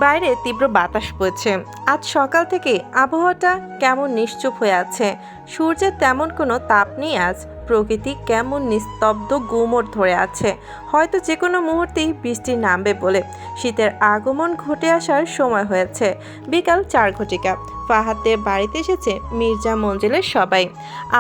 বাইরে তীব্র বাতাস বইছে। আজ সকাল থেকে আবহাওয়াটা কেমন নিশ্চুপ হয়ে আছে। সূর্যের তেমন কোনো তাপ নেই আজ। প্রকৃতি কেমন নিস্তব্ধ গুমোট ধরে আছে, হয়তো যে কোনো মুহূর্তেই বৃষ্টি নামবে বলে। শীতের আগমন ঘটে আসার সময় হয়েছে। বিকাল 4 ঘটিকা। ফাহাদের বাড়িতে এসেছে মির্জা মঞ্জিলের সবাই।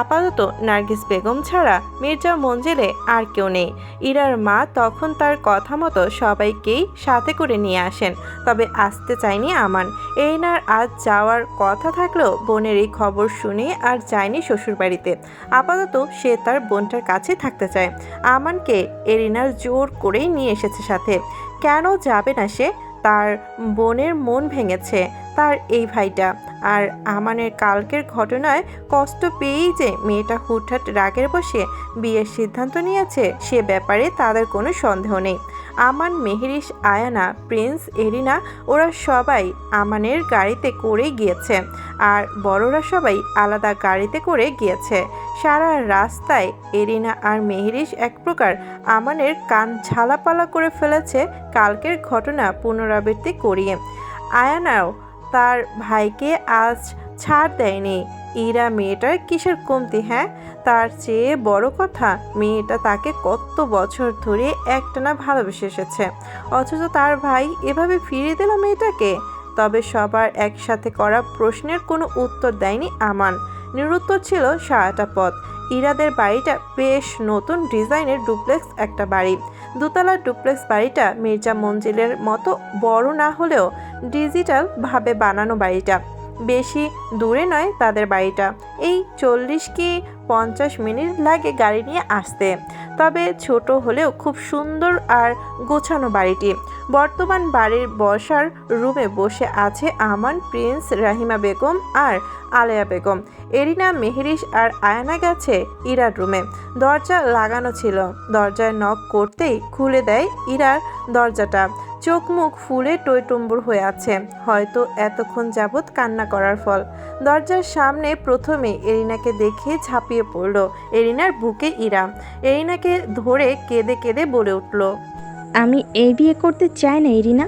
আপাতত নার্গিস বেগম ছাড়া মির্জা মঞ্জিলে আর কেউ নেই। ইরার মা তখন তার কথা মতো সবাইকেই সাথে করে নিয়ে আসেন, তবে আসতে চায়নি আমান। এরিনার আজ যাওয়ার কথা থাকলেও বোনের এই খবর শুনে আর যায়নি শ্বশুরবাড়িতে। আপাতত সে তার বোনটার কাছে থাকতে চায়। আমানকে এরিনার জোর করেই নিয়ে এসেছে সাথে। কেন যাবে না সে? তার বোনের মন ভেঙেছে তার এই ভাইটা। আর আমানের কালকের ঘটনায় কষ্ট পেয়েই যে মেয়েটা হুটহাট রাগের বসে বিয়ের সিদ্ধান্ত নিয়েছে, সে ব্যাপারে তাদের কোনো সন্দেহ নেই। আমান, মেহেরিস, আয়ানা, প্রিন্স, এরিনা ওরা সবাই আমানের গাড়িতে করে গিয়েছে। আর বড়রা সবাই আলাদা গাড়িতে করে গিয়েছে। সারা রাস্তায় এরিনা আর মেহেরিস এক প্রকার আমানের কান ঝালাপালা করে ফেলেছে কালকের ঘটনা পুনরাবৃত্তি করিয়ে। আয়ানাও তার ভাইকে আজ ছাড় দেয়নি। ইরা মেয়েটার কিসের কমতি? হ্যাঁ, তার চেয়ে বড় কথা, মেয়েটা তাকে কত বছর ধরে একটানা ভালোবেসে এসেছে, অথচ তার ভাই এভাবে ফিরিয়ে দিল মেয়েটাকে। তবে সবার একসাথে করা প্রশ্নের কোনো উত্তর দেয়নি আমান। নিরুত্তর ছিল সারাটা পথ। ইরাদের বাড়িটা বেশ নতুন ডিজাইনের ডুপ্লেক্স একটা বাড়ি। দোতলার ডুপ্লেক্স বাড়িটা মির্জা মঞ্জিলের মতো বড় না হলেও ডিজিটাল ভাবে বানানো বাড়িটা। বেশি দূরে নয় তাদের বাড়িটা, এই 40 কি 50 মিনিট লাগে গাড়ি নিয়ে আসতে। তবে ছোট হলেও খুব সুন্দর আর গোছানো বাড়িটি। বর্তমান বাড়ির বসার রুমে বসে আছে আমান, প্রিন্স, রাহিমা বেগম আর আলেয়া বেগম। এরিনা, মেহেরিস আর আয়ানা গেছে ইরার রুমে। দরজা লাগানো ছিল। দরজায় নক করতেই খুলে দেয় ইরার দরজাটা। চোখ মুখ ফুলে টইটুম্বুর হয়ে আছে, হয়তো এতক্ষণ যাবৎ কান্না করার ফল। দরজার সামনে প্রথমে এরিনাকে দেখে ঝাঁপিয়ে পড়ল এরিনার বুকে ইরা। এরিনাকে ধরে কেঁদে কেঁদে বলে উঠল, আমি এই বিয়ে করতে চাই না এরিনা,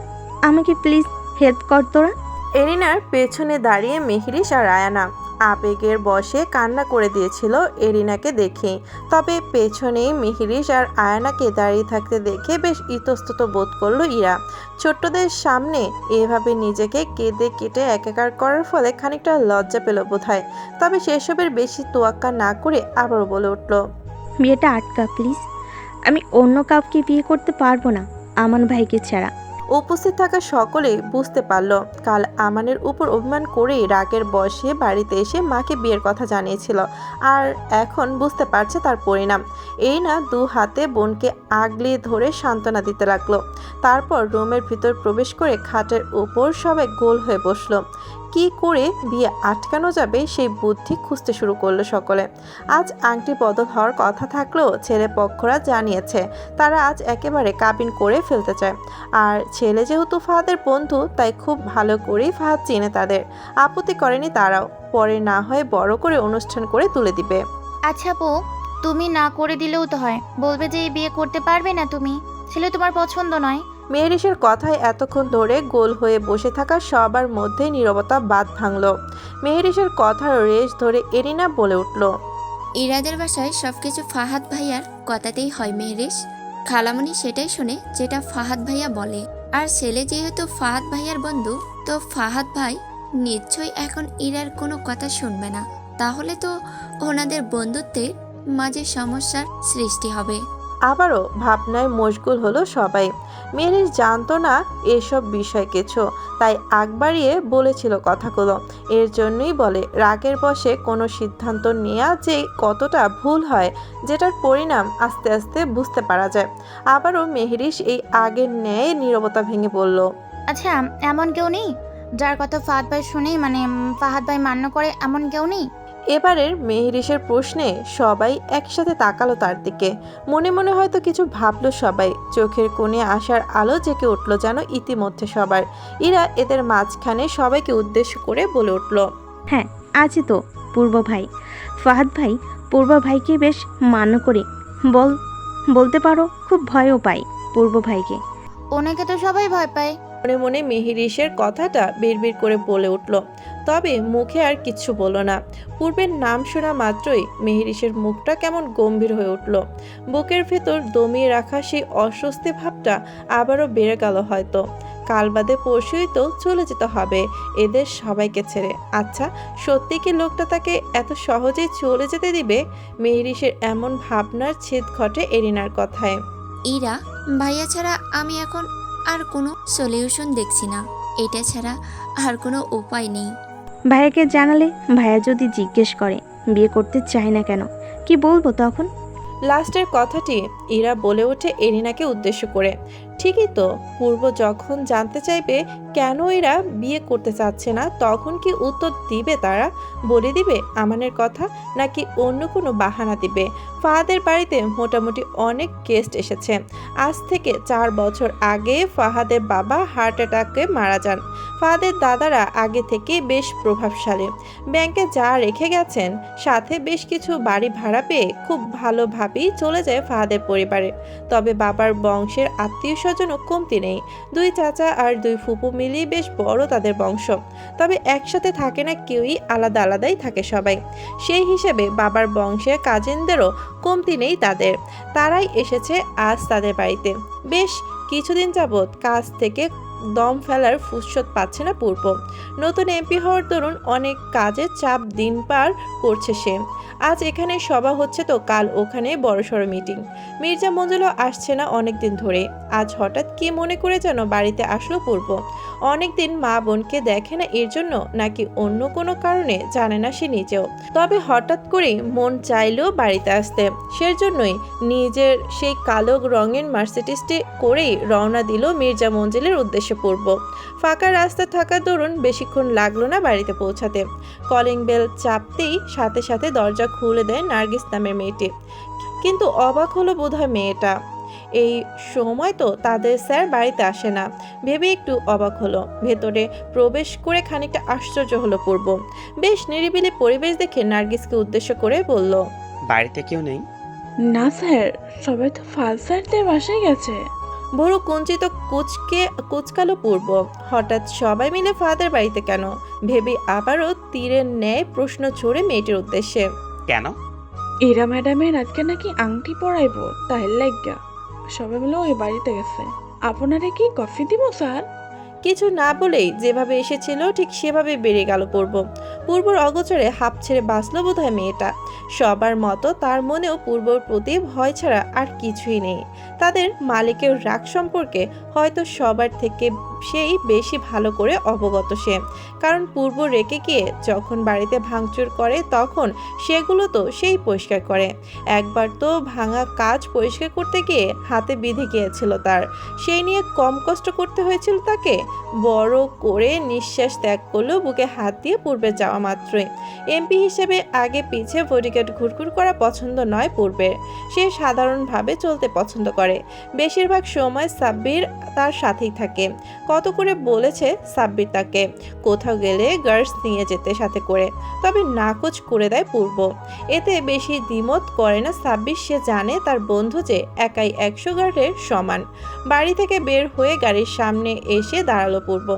আমাকে প্লিজ হেল্প কর তোরা। এরিনার পেছনে দাঁড়িয়ে মেহেরিস আর আয়ানা আবেগের বশে কান্না করে দিয়েছিল এরিনাকে দেখে। তবে পেছনেই মেহেরিস আর আয়ানাকে দাঁড়িয়ে থাকতে দেখে বেশ ইতস্তত বোধ করলো ইরা। ছোট্টদের সামনে এভাবে নিজেকে কেঁদে কেটে একাকার করার ফলে খানিকটা লজ্জা পেল বোধহয়। তবে সেসবের বেশি তোয়াক্কা না করে আবারও বলে উঠল, বিয়েটা আটকা প্লিজ, আমি অন্য কাউকে বিয়ে করতে পারবো না আমান ভাইকে ছাড়া। উপস্থিত থাকা সকলেই বুঝতে পারল কাল আমানের উপর অভিমান করেই রাগের বশে বাড়িতে এসে মাকে বিয়ের কথা জানিয়েছিল। আর এখন বুঝতে পারছে তার পরিণাম। এই না দু হাতে বোনকে আগলে ধরে সান্ত্বনা দিতে লাগলো। তারপর রুমের ভিতর প্রবেশ করে খাটের উপর সবাই গোল হয়ে বসলো। কি করে বিয়ে আটকানো যাবে সেই বুদ্ধি খুঁজতে শুরু করলো সকলে। আজ আংটি বদল হওয়ার কথা থাকলেও ছেলে পক্ষরা জানিয়েছে তারা আজ একেবারে কাবিন করে ফেলতে চায়। আর ছেলে যেহেতু ফাহাদের বন্ধু, তাই খুব ভালো করেই ফাহাদ চেনে তাদের। আপত্তি করেনি তারাও, পরে না হয় বড় করে অনুষ্ঠান করে তুলে দিবে। আচ্ছা বউ, তুমি না করে দিলেও তো হয়, বলবে যে এই বিয়ে করতে পারবে না তুমি, ছেলে তোমার পছন্দ নয়। মেহেরিসের কথায় এতক্ষণ ধরে গোল হয়ে বসে থাকা সবার মধ্যে নীরবতা বাঁধ ভাঙল। মেহেরিসের কথার রেশ ধরে এরিনা বলে উঠল, ইরাদের বাসায় সবকিছু ফাহাদ ভাইয়ার কথাতেই হয় মেহরিস। খালামণি সেটাই শুনে যেটা ফাহাদ ভাইয়া বলে। আর ছেলে যেহেতু ফাহাদ ভাইয়ার বন্ধু, তো ফাহাদ ভাই নিশ্চয়ই এখন ইরার কোনো কথা শুনবে না। তাহলে তো ওনাদের বন্ধুত্বের মাঝে সমস্যার সৃষ্টি হবে। আবারও ভাবনায় মশগুল হলো সবাই। মেহেরিস জানতো না এসব বিষয় কিছু, তাই আগ বাড়িয়ে বলেছিল কথাগুলো। এর জন্যই বলে রাগের বশে কোনো সিদ্ধান্ত নেওয়া যে কতটা ভুল হয়, যেটার পরিণাম আস্তে আস্তে বুঝতে পারা যায়। আবারও মেহেরিস এই আগের ন্যায় নীরবতা ভেঙে বলল, আচ্ছা, এমন কেউ নেই যার কথা ফাহাদ ভাই শুনে ফাহাদ ভাই মান্য করে? এমন কেউ নেই? এবারের মেহেরিসের প্রশ্নে সবাই একসাথে তাকালো তার দিকে। মনে মনে হয়তো কিছু ভাবলো সবাই। চোখের কোণে আসার আলো জেগে উঠল যেন ইতিমধ্যে সবার। ইরা এদের মাঝখানে সবাইকে উদ্দেশ্য করে বলে উঠল, হ্যাঁ আছে তো পূর্ব ভাই, ফাহাদ ভাই পূর্ব ভাইকে বেশ মান্য করি। বলতে পারো খুব ভয়ও পাই পূর্ব ভাইকে। ওনাকে তো সবাই ভয় পায়, মনে মনে মেহেরিসের কথাটা বিড়বিড় করে বলে উঠল, তবে মুখে আর কিচ্ছু বলল না। পূর্বের নাম শোনা মাত্রই মেহেরিসের মুখটা কেমন গম্ভীর হয়ে উঠল। বুকের ভেতর দমিয়ে রাখা সেই অস্বস্তি ভাবটা আবারও বেড়ে গেল হয়তো। কাল বাদে পরশুই তো চলে যেতে হবে এদের সবাইকে ছেড়ে। আচ্ছা, সত্যি কি লোকটা তাকে এত সহজেই চলে যেতে দিবে? মেহেরিসের এমন ভাবনার ছেদ ঘটে এরিনার কথায়। ইরা, ভাইয়া ছাড়া আমি এখন আর কোনো সলিউশন দেখছি না। এটা ছাড়া আর কোনো উপায় নেই। ভাইয়াকে জানালে ভাইয়া যদি জিজ্ঞেস করে বিয়ে করতে চায় না কেন, কি বলবো তখন? লাস্টের কথাটি ইরা বলে ওঠে এরিনাকে উদ্দেশ্য করে। ঠিকই তো, পূর্ব যখন জানতে চাইবে কেন এরা বিয়ে করতে চাচ্ছে না, তখন কি উত্তর দিবে তারা? বলে দিবে আমানের কথা, নাকি অন্য কোনো বাহানা দিবে? ফাহাদের বাড়িতে মোটামুটি অনেক গেস্ট এসেছে। আজ থেকে 4 বছর আগে ফাহাদের বাবা হার্ট অ্যাটাকে মারা যান। ফাহাদের দাদারা আগে থেকে বেশ প্রভাবশালী, ব্যাংকে যা রেখে গেছেন, সাথে বেশ কিছু বাড়ি ভাড়া পেয়ে খুব ভালোভাবেই চলে যায় ফাহাদের পরিবারে। তবে বাবার বংশের আত্মীয় স্বজনও কমতি নেই। 2 চাচা আর 2 ফুপু মিলিয়ে বেশ বড় তাদের বংশ। তবে একসাথে থাকে না কেউই, আলাদা আলাদাই থাকে সবাই। সেই হিসেবে বাবার বংশের কাজিনদেরও কমতি নেই তাদের। তারাই এসেছে আজ তাদের বাড়িতে। বেশ কিছুদিন যাবৎ কাজ থেকে দম ফেলার ফুরসত পাচ্ছে না পূর্ব। নতুন এমপি হওয়ার দরুন অনেক কাজের চাপ দিন পার করছে সে। আজ এখানে সভা হচ্ছে তো কাল ওখানে বড়সড় মিটিং। মির্জা মঞ্জুলও আসছে না অনেকদিন ধরে। আজ হঠাৎ কি মনে করে যেন বাড়িতে আসলো পূর্ব। অনেকদিন মা বোনকে দেখে না এর জন্য, নাকি অন্য কোনো কারণে জানে না সে নিজেও। তবে হঠাৎ করেই মন চাইলো বাড়িতে আসতে, সেজন্যই নিজের সেই কালো রঙের মার্সিডিসটি করেই রওনা দিল মির্জা মঞ্জিলের উদ্দেশ্যে পূর্ব। ফাঁকা রাস্তা থাকার দরুন বেশিক্ষণ লাগলো না বাড়িতে পৌঁছাতে। কলিং বেল চাপতেই সাথে সাথে দরজা খুলে দেয় নার্গিস নামের মেয়েটি। কিন্তু অবাক হলো বোধহয় মেয়েটা, এই সময় তো তাদের স্যার বাড়িতে আসে না ভেবে একটু অবাক হলো। ভেতরে প্রবেশ করে খানিকটা আশ্চর্য হলো পূর্ব। বেশ নিরিবিলি পরিবেশ দেখে নার্গিসকে উদ্দেশ্য করে বলল, বাড়িতে কেউ নেই? না স্যার, সবাই তো ফাল স্যারদের বাসায় গেছে। বড় কুঞ্চিত কুচকালো পূর্ব। হঠাৎ সবাই মিলে ফাদের বাড়িতে কেন ভেবে আবারও তীরের ন্যায় প্রশ্ন ছড়ে মেয়েটির উদ্দেশ্যে। কেন? ইরা ম্যাডামের আজকে নাকি আংটি পরাইবো, তাই লাগা সবাই মিলে ওই বাড়িতে গেছে। আপনারে কি কফি দিব স্যার? কিছু না বলেই যেভাবে এসেছিল ঠিক সেভাবে বেরিয়ে গেল পূর্বর অগোচরে হাঁপ ছেড়ে বাঁচল বোধহয় মেয়েটা। সবার মতো তার মনেও পূর্বর প্রতি ভয় ছাড়া আর কিছুই নেই। তাদের মালিকের রাগ সম্পর্কে হয়তো সবার থেকে সেই বেশি ভালো করে অবগত সে। কারণ পূর্ব রেখে গিয়ে যখন বাড়িতে ভাঙচুর করে তখন সেগুলো তো সেই পরিষ্কার করে। একবার তো ভাঙা কাজ পরিষ্কার করতে গিয়ে হাতে বিঁধে গিয়েছিল তার, সেই নিয়ে কম কষ্ট করতে হয়েছিল তাকে। বড় করে নিঃশ্বাস ত্যাগ করলো বুকে হাত দিয়ে পূর্বে যাওয়া মাত্রই। এমপি হিসেবে আগে পিছে বডিগার্ড ঘুরঘুর করা পছন্দ নয় পূর্বের। সে সাধারণভাবে চলতে পছন্দ করে। বেশিরভাগ সময় সাব্বির তার সাথেই থাকে। কত করে বলেছে সাব্বির তাকে কোথাও গেলে গার্লস নিয়ে যেতে সাথে করে, তবে নাকচ করে দেয় পূর্ব। এতে বেশি দ্বিমত করে না সাব্বির। সে জানে তার বন্ধু যে একাই 100 গার্ডের সমান। বাড়ি থেকে বের হয়ে গাড়ির সামনে এসে দাঁড়ালো পূর্ব।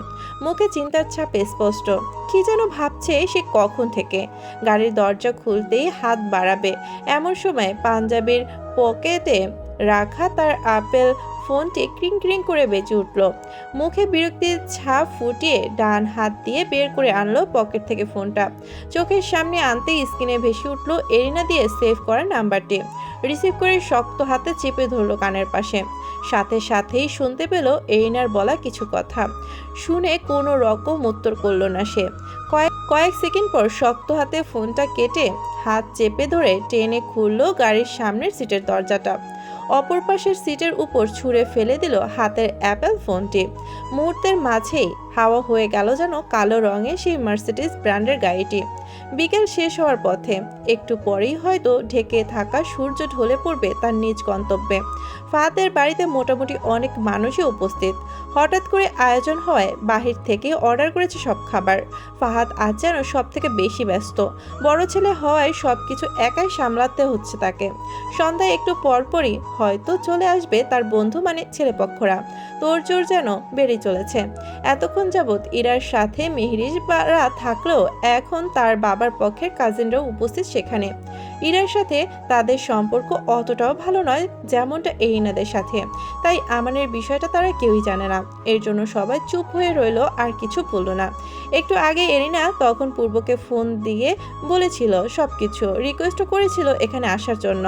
মুখে চিন্তার ছাপ স্পষ্ট। কি যেন ভাবছে সে কখন থেকে। গাড়ির দরজা খুলতেই হাত বাড়াবে এমন সময় পাঞ্জাবির পকেটে রাখা তার আপেল ফোনটি ক্রিং ক্রিং করে বেজে উঠল। মুখে বিরক্তির ছাপ ফুটিয়ে ডান হাত দিয়ে বের করে আনলো পকেট থেকে ফোনটা। চোখের সামনে আনতেই স্ক্রিনে ভেসে উঠল এরিনা দিয়ে সেভ করা নাম্বারটি। রিসিভ করে শক্ত হাতে চেপে ধরলো কানের পাশে। সাথে সাথেই শুনতে পেল এরিনার বলা কিছু কথা। শুনে কোনো রকম উত্তর করল না সে। কয়েক সেকেন্ড পর শক্ত হাতে ফোনটা কেটে হাত চেপে ধরে টেনে খুললো গাড়ির সামনের সিটের দরজাটা। অপর পাশের সিটের উপর ছুঁড়ে ফেলে দিল হাতের অ্যাপেল ফোনটি। মুহূর্তের মাঝেই হাওয়া হয়ে গেল যেন কালো রঙের সেই মার্সিডিজ ব্র্যান্ডের গাড়িটি। বিকেল শেষ হওয়ার পথে একটু পরেই হয়তো ঢেকে থাকা সূর্য ঢলে পড়বে তার নিজ গন্তব্যে। ফাহাদের বাড়িতে মোটামুটি অনেক মানুষই উপস্থিত। হঠাৎ করে আয়োজন হওয়ায় বাহির থেকে অর্ডার করেছে সব খাবার। ফাহাদ আজ যেন সব থেকে বেশি ব্যস্ত। বড় ছেলে হওয়ায় সব কিছু একাই সামলাতে হচ্ছে তাকে। সন্ধ্যায় একটু পরপরই হয়তো চলে আসবে তার বন্ধু মানে ছেলেপক্ষরা। তোড়জোড় যেন বেড়ে চলেছে। এতক্ষণ যাবৎ ইরার সাথে মেহরিজরা থাকলেও এখন তার বাবার পক্ষের কাজিনরাও উপস্থিত সেখানে। ইরার সাথে তাদের সম্পর্ক অতটাও ভালো নয় যেমনটা এরিনাদের সাথে, তাই আমানের বিষয়টা তারা কেউই জানে না। এর জন্য সবাই চুপ হয়ে রইল, আর কিছু বলল না। একটু আগে এরিনা তখন পূর্বকে ফোন দিয়ে বলেছিল সবকিছু, রিকোয়েস্টও করেছিল এখানে আসার জন্য।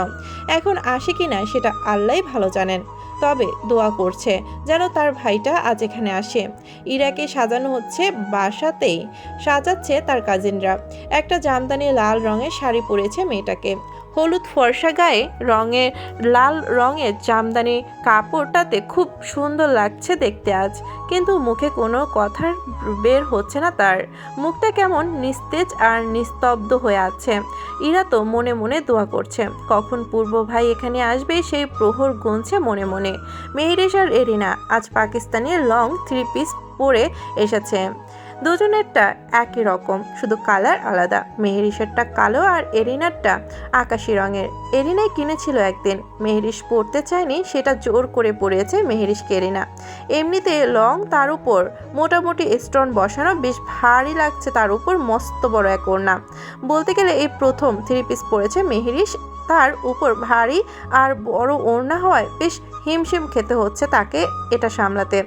এখন আসে কিনা সেটা আল্লাহই ভালো জানেন, তবে দোয়া করছে যেন তার ভাইটা আজ এখানে আসে। ইরাকে সাজানো হচ্ছে, বাসাতেই সাজাচ্ছে তার কাজিনরা। একটা জামদানি লাল রঙের শাড়ি পরেছে মেয়েটাকে, হলুদ ফর্সা গায়ে লাল রঙের জামদানি কাপড়টাতে খুব সুন্দর লাগছে দেখতে আজ। কিন্তু মুখে কোনো কথা বের হচ্ছে না তার, মুখটা কেমন নিস্তেজ আর নিস্তব্ধ হয়ে আছে। ইরা তো মনে মনে দোয়া করছে কখন পূর্ব ভাই এখানে আসবে, সেই প্রহর গুনছে মনে মনে। মেহরিজ আর এরিনা আজ পাকিস্তানি লং 3 পিস পরে এসেছে। দুজনেরটা একই রকম, শুধু কালার আলাদা। মেহরিশেরটা কালো আর এরিনারটা আকাশি রঙের। এরিনাই কিনেছিল একদিন, মেহরিশ পরতে চায়নি, সেটা জোর করে পরিয়েছে মেহরিশকে এরিনা। এমনিতে লং, তার উপর মোটামুটি স্টোন বসানো, বেশ ভারী লাগছে তার উপর মস্ত বড় এক ওড়না। বলতে গেলে এই প্রথম 3 পিস পরেছে মেহরিশ, তার উপর ভারী আর বড় ওড়না হওয়ায় বেশ হিমশিম খেতে হচ্ছে তাকে এটা সামলাতে।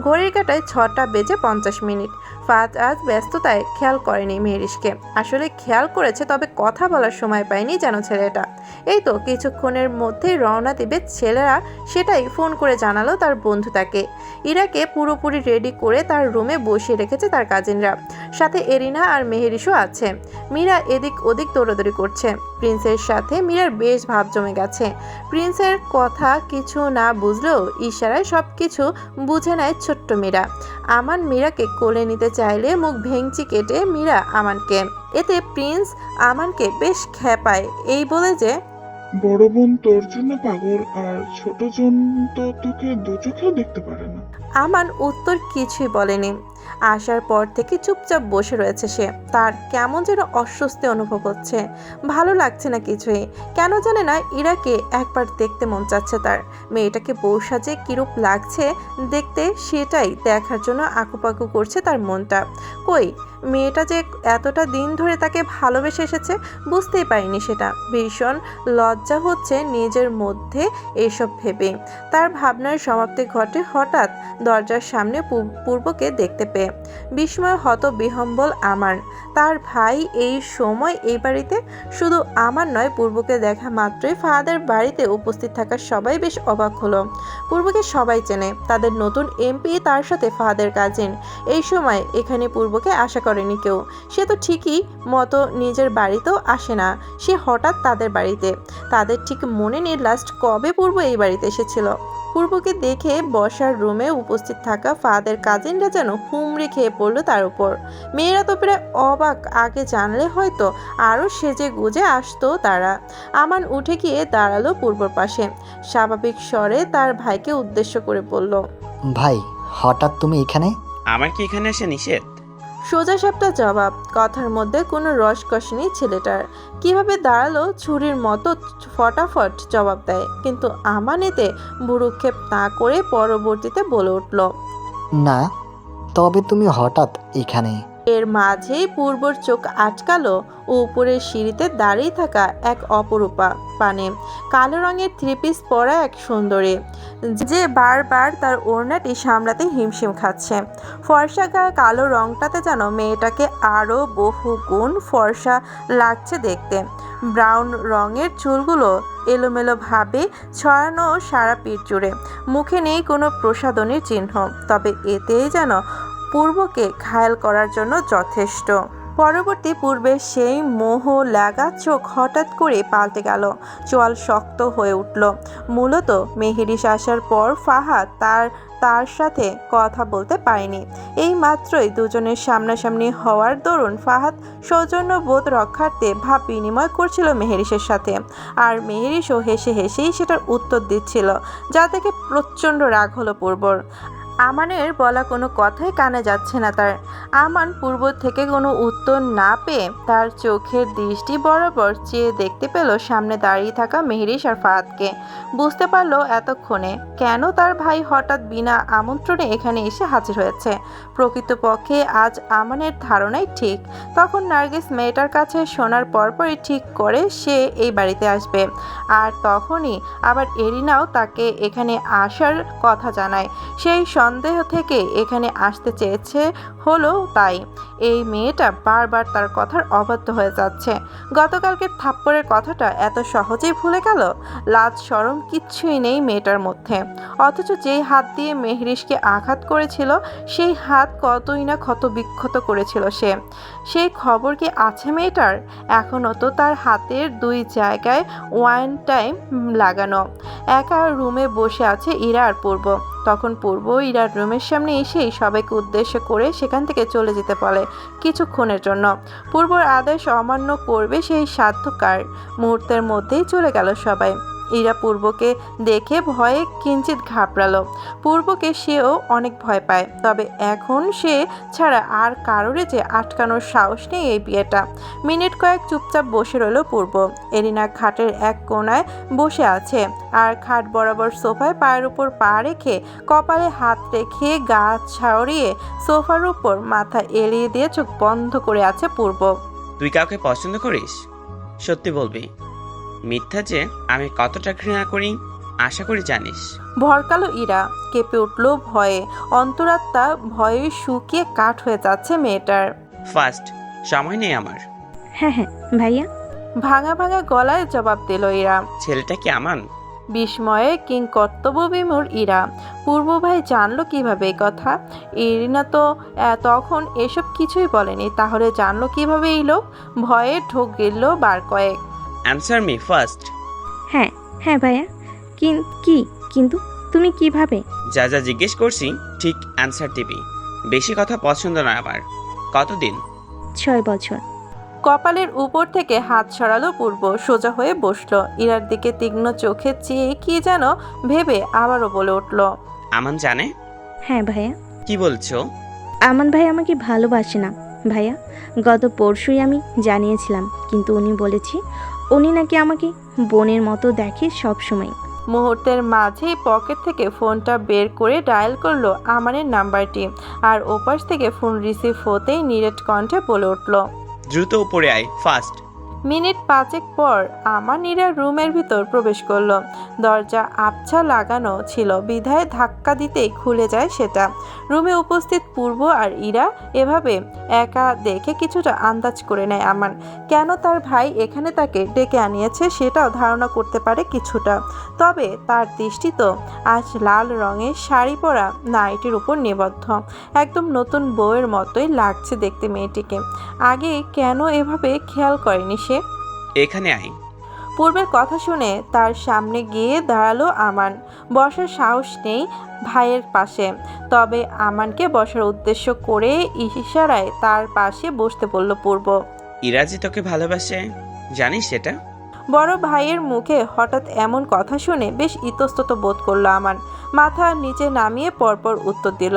ঘড়ির কাঁটায় 6টা বেজে 50 মিনিট। ফাহাদ আজ ব্যস্ততায় খেয়াল করেনি মেহরিশকে, আসলে খেয়াল করেছে তবে কথা বলার সময় পায়নি যেন ছেলেটা। এই তো কিছুক্ষণের মধ্যেই রওনা দিবে ছেলেরা, সেটাই ফোন করে জানালো তার বন্ধু তাকে। ইরাকে পুরোপুরি রেডি করে তার রুমে বসিয়ে রেখেছে তার কাজিনরা, সাথে এরিনা আর মেহরিশও আছে। মীরা এদিক ওদিক দৌড়াদৌড়ি করছে। প্রিন্সের সাথে মীরার বেশ ভাব জমে গেছে। প্রিন্সের কথা কিছু না বুঝলেও ইশারায় সব কিছু বুঝে নেয় ছোট্ট মীরা। আমান মীরাকে কোলে নিতে চাইলে মুখ ভেঙচি কেটে মীরা আমানকে। এতে প্রিন্স আমানকে বেশ খেপায়, এই বলে যে বড় বোন তোর জন্য পাগল, আর ছোট জন তো তোকে দু চোখেও দেখতে পারে না। আমান উত্তর কিছুই বলেনি। আসার পর থেকে চুপচাপ বসে রয়েছে সে। তার কেমন যেন অস্বস্তি অনুভব হচ্ছে, ভালো লাগছে না কিছুই। কেন জানে না ইরাকে একবার দেখতে মন চাচ্ছে তার। মেয়েটাকে বউ সাজে কিরূপ লাগছে দেখতে, সেটাই দেখার জন্য আকুপাকু করছে তার মনটা। কই মেয়েটা যে এতটা দিন ধরে তাকে ভালোবেসে এসেছে বুঝতেই পারিনি সেটা। ভীষণ লজ্জা হচ্ছে নিজের মধ্যে এসব ভেবে। তার ভাবনার সমাপ্তি ঘটে হঠাৎ দরজার সামনে পূর্বকে দেখতে পেয়ে। বিস্ময় হত বিহম্বল আমার। তার ভাই এই সময় এই বাড়িতে? শুধু আমার নয়, পূর্বকে দেখা মাত্রই ফাহাদের বাড়িতে উপস্থিত থাকা সবাই বেশ অবাক হলো। পূর্বকে সবাই চেনে, তাদের নতুন এমপি তার সাথে ফাহাদের কাজিন। এই সময় এখানে পূর্বকে আশা করেনি কেউ। সে তো ঠিকই মতো নিজের বাড়িতেও আসে না, সে হঠাৎ তাদের বাড়িতে। তাদের ঠিক মনে নেই লাস্ট কবে পূর্ব এই বাড়িতে এসেছিল। পূর্বকে দেখে বসার রুমে উপস্থিত থাকা ফাহাদের কাজিনরা যেন হুমড়ি খেয়ে পড়লো তার উপর। মেয়েরা তো প্রায় অবাক, আগে জানলে হয়তো আরও সেজে গুজে আসতো তারা। আমান উঠে গিয়ে দাঁড়ালো পূর্বর পাশে, স্বাভাবিক স্বরে তার ভাইকে উদ্দেশ্য করে বলল, ভাই হঠাৎ তুমি এখানে? আমার কি এখানে আসা নিষেধ? সোজা সাপটা জবাব, কথার মধ্যে কোনো রসকস নেই ছেলেটার। কিভাবে দাঁড়ালো ছুরির মতো ফটাফট জবাব দেয়, কিন্তু আমান এতে ভ্রুক্ষেপ না করে পরবর্তীতে বলে উঠল, না, তবে তুমি হঠাৎ এখানে? এর মাঝেই পূর্বর চোখ আটকালো উপরের সিঁড়িতে দাঁড়িয়ে থাকা এক অপরূপা পানে কালো রঙের 3 পিস পরা এক সুন্দরী, যে বারবার তার ওড়নাটি সামলাতে হিমশিম খাচ্ছে। ফর্সা গায়ে কালো রংটাতে যেন মেয়েটাকে আরও বহু গুণ ফর্সা লাগছে দেখতে। ব্রাউন রঙের চুলগুলো এলোমেলোভাবে ছড়ানো সারা পিঠ জুড়ে। মুখে নেই কোনো প্রসাধনীর চিহ্ন, তবে এতেই যেন পূর্বকে ঘায়েল করার জন্য যথেষ্ট। পরবর্তী পূর্বের সেই মোহ লাগা চোখ হঠাৎ করে পাল্টে গেল, চোয়াল শক্ত হয়ে উঠল। মূলত মেহেরিস আসার পর ফাহাদ তার সাথে কথা বলতে পারেনি। এই মাত্রই দুজনের সামনাসামনি হওয়ার দরুন ফাহাদ সৌজন্য বোধ রক্ষার্থে ভাব বিনিময় করছিল মেহেরিসের সাথে, আর মেহেরিসও হেসে হেসেই সেটার উত্তর দিচ্ছিল, যা থেকে প্রচণ্ড রাগ হলো পূর্বর। আমানের বলা কোনো কথাই কানে যাচ্ছে না তার। আমান পূর্ব থেকে কোনো উত্তর না পেয়ে তার চোখের দৃষ্টি বরাবর চেয়ে দেখতে পেল সামনে দাঁড়িয়ে থাকা মেহেরিস আর ফাহাদকে। বুঝতে পারলো এতক্ষণে কেন তার ভাই হঠাৎ বিনা আমন্ত্রণে এখানে এসে হাজির হয়েছে। প্রকৃতপক্ষে আজ আমানের ধারণাই ঠিক। তখন নার্গিস মেয়েটার কাছে শোনার পরপরই ঠিক করে সে এই বাড়িতে আসবে, আর তখনই আবার এরিনাও তাকে এখানে আসার কথা জানায়। সেই সন্দেহ থেকে এখানে আসতে চেয়েছে হলো তাই। এই মেয়েটা বারবার তার কথার অবাধ্য হয়ে যাচ্ছে। গতকালকের থাপ্পড়ের কথাটা এত সহজেই ভুলে গেল। লাজ শরম কিচ্ছুই নেই মেয়েটার মধ্যে, অথচ যেই হাত দিয়ে মেহরিশকে আঘাত করেছিল সেই হাত কতই না ক্ষত বিক্ষত করেছিল সে। সেই খবর কি আছে মেয়েটার? এখনও তো তার হাতের 2 জায়গায় ওয়ান টাইম লাগানো। একা রুমে বসে আছে ইরা আর পূর্ব। তখন পূর্ব ইরার রুমের সামনে এসেই সবাইকে উদ্দেশ্য করে সেখান থেকে চলে যেতে বলে কিছুক্ষণের জন্য। পূর্বর আদেশ অমান্য করবে সেই সাধ্য কার? মুহূর্তের মধ্যেই চলে গেল সবাই। ইরা পূর্বকে দেখে ভয়ে কিঞ্চিত ঘাবড়ালো। পূর্বকে সেও অনেক ভয় পায়, তবে এখন সে ছাড়া আর কারোরে যে আটকানোর সাহস নেই এই বিয়েটা। মিনিট কয়েক চুপচাপ বসে রইল পূর্ব। এরিনা খাটের এক কোণায় বসে আছে, আর খাট বরাবর সোফায় পায়ের উপর পা রেখে কপালে হাত রেখে গা ছাড়িয়ে সোফার উপর মাথা এলিয়ে দিয়ে চোখ বন্ধ করে আছে পূর্ব। তুই কাউকে পছন্দ করিস? সত্যি বলবি। মিথ্যা যে আমি কতটা ঘৃণা করি আশা করি জানিস। ভরকালো ইরা, কেঁপে উঠল ভয়ে। অন্তরাত্মা ভয়ে শুকিয়ে কাঠ হয়ে যাচ্ছে মেয়েটার। ফার্স্ট, সময় নেই আমার। হ্যাঁ হ্যাঁ ভাইয়া। ভাঙা ভাঙা গলায় জবাব দিল ইরা। ছেলেটা কি আমান? বিস্ময়ে কিং কর্তব্য বিমূঢ় ইরা। পূর্ব ভাই জানলো কিভাবে এই কথা? এরিনা তো তখন এসব কিছুই বলেনি, তাহলে জানলো কিভাবে এই লোক? ভয়ে ঢোক গেল বার কয়েক। Answer me first. হ্যাঁ হ্যাঁ ভাইয়া। কিন্তু তুমি কিভাবে? যা যা জিজ্ঞেস করছি ঠিক অ্যান্সার দিবি। বেশি কথা পছন্দ না আমার। কতদিন? 6 বছর। কপালের উপর থেকে হাত সরালো পূর্ব, সোজা হয়ে বসলো। ইরার দিকে তীক্ষ্ণ চোখে চেয়ে কি যেন ভেবে আবারও বলে উঠল। আমান জানে? হ্যাঁ ভাইয়া। কি বলছো? আমান ভাই আমাকে ভালোবাসে না ভাইয়া। গত পরশুই আমি জানিয়েছিলাম, কিন্তু উনি বলেছে উনি নাকি আমাকে বোনের মতো দেখে সব সময়। মুহূর্তের মাঝেই পকেট থেকে ফোনটা বের করে ডায়াল করলো আমানের নাম্বারটি, আর ওপাশ থেকে ফোন রিসিভ হতেই নিরেট কণ্ঠে বলে উঠল, দ্রুত উপরে আয় ফার্স্ট। মিনিট 5 পর আমার নীরা রুমের ভিতর প্রবেশ করলো। দরজা আবছা লাগানো ছিল বিধায় ধাক্কা দিতেই খুলে যায় সেটা। রুমে উপস্থিত পূর্ব আর ইরা এভাবে একা দেখে কিছুটা আন্দাজ করে নেয় আমান। কেন তার ভাই এখানে তাকে ডেকে আনিয়েছে সেটাও ধারণা করতে পারে কিছুটা। তবে তার দৃষ্টি তো আজ লাল রঙের শাড়ি পরা নাইটির উপর নিবদ্ধ। একদম নতুন বউয়ের মতোই লাগছে দেখতে মেয়েটিকে। আগে কেন এভাবে খেয়াল করেনি সে? এখানে আয়। পূর্বের কথা শুনে তার সামনে গিয়ে দাঁড়ালো আমান। বসার সাহস নেই ভাইয়ের পাশে, তবে আমানকে বসার উদ্দেশ্য করে ইশারায় তার পাশে বসতে বলল পূর্ব। ইরাজি তোকে ভালোবাসে, জানিস সেটা? বড় ভাইয়ের মুখে হঠাৎ এমন কথা শুনে বেশ ইতস্তত বোধ করলো আমান। মাথা নিচে নামিয়ে পরপর উত্তর দিল,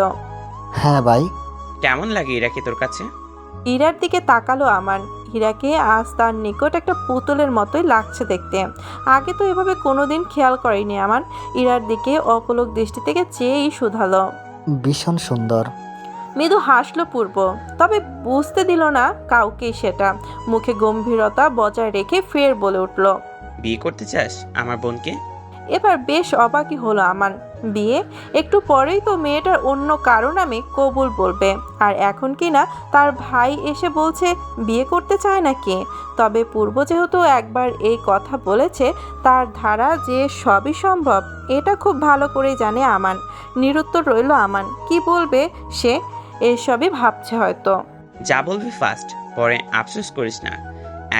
হ্যাঁ ভাই। কেমন লাগে ইরাকে তোর কাছে? ইরার দিকে তাকালো আমান। ইরাকে আজ তার নিকট একটা পুতুলের মতোই লাগছে দেখতে। আগে তো এভাবে কোনোদিন খেয়াল করেনি আমান। ইরার দিকে অপলক দৃষ্টি থেকে চেয়েই শুধালো, ভীষণ সুন্দর। মৃদু হাসলো পূর্ব, তবে বুঝতে দিল না কাউকে সেটা। মুখে গম্ভীরতা বজায় রেখে ফের বলে উঠল, বিয়ে করতে চাস আমার বোনকে? এবার বেশ অবাকই হলো আমান। বিয়ে? একটু পরেই তো মেয়েটার অন্য কারো নামে কবুল বলবে, আর এখন কি না তার ভাই এসে বলছে বিয়ে করতে চায় নাকি? তবে পূর্ব যেহেতু একবার এই কথা বলেছে, তার ধারা যে সবই সম্ভব এটা খুব ভালো করেই জানে আমান। নিরুত্তর রইল আমান। কি বলবে সে? এসবই ভাবছে হয়তো। যা বলবি ফার্স্ট, পরে আফসোস করিস না।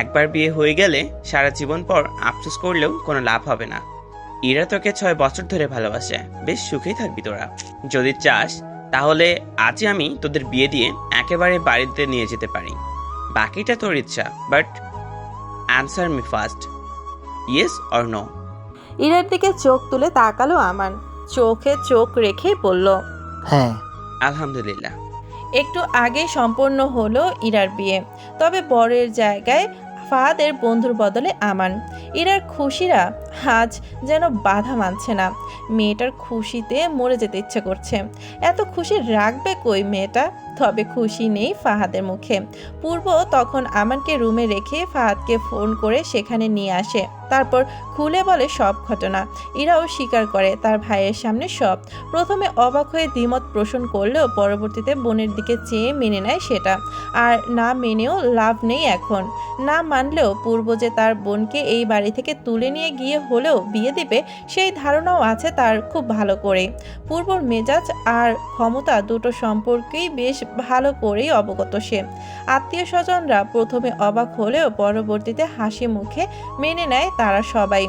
একবার বিয়ে হয়ে গেলে সারা জীবন পর আফসোস করলেও কোনো লাভ হবে না। ইরা তোকে 6 বছর ধরে ভালোবাসে, বেশ সুখেই থাকবি তোরা। যদি চাস তাহলে আজই আমি তোদের বিয়ে দিয়ে একেবারে বাড়িতে নিয়ে যেতে পারি। বাকিটা তোর ইচ্ছা, but answer me first, yes or no. ইরার দিকে চোখ তুলে তাকালো আমান, চোখে চোখ রেখেই বলল, হ্যাঁ। আলহামদুলিল্লাহ। একটু আগে সম্পন্ন হলো ইরার বিয়ে, তবে বরের জায়গায় ফাহাদের বন্ধুর বদলে আমান। ইরার খুশিরা আজ যেন বাধা মানছে না। মেয়েটার খুশিতে মরে যেতে ইচ্ছে করছে। এত খুশি রাখবে কই মেয়েটা? তবে খুশি নেই ফাহাদের মুখে। পূর্ব তখন আমানকে রুমে রেখে ফাহাদকে ফোন করে সেখানে নিয়ে আসে, তারপর খুলে বলে সব ঘটনা। ইরাও স্বীকার করে তার ভাইয়ের সামনে সব। প্রথমে অবাক হয়ে দ্বিমত পোষণ করলেও পরবর্তীতে বোনের দিকে চেয়ে মেনে নেয় সেটা। আর না মেনেও লাভ নেই এখন। না মানলেও পূর্ব যে তার বোনকে এই বাড়ি থেকে তুলে নিয়ে গিয়ে হলেও বিয়ে দিবে সেই ধারণাও আছে তার খুব ভালো করে। পূর্বর মেজাজ আর ক্ষমতা দুটো সম্পর্কেই বেশ ভালো করেই অবগত সে। আত্মীয় স্বজনরা প্রথমে অবাক হলেও পরবর্তীতে হাসি মুখে মেনে নেয় তারা সবাই।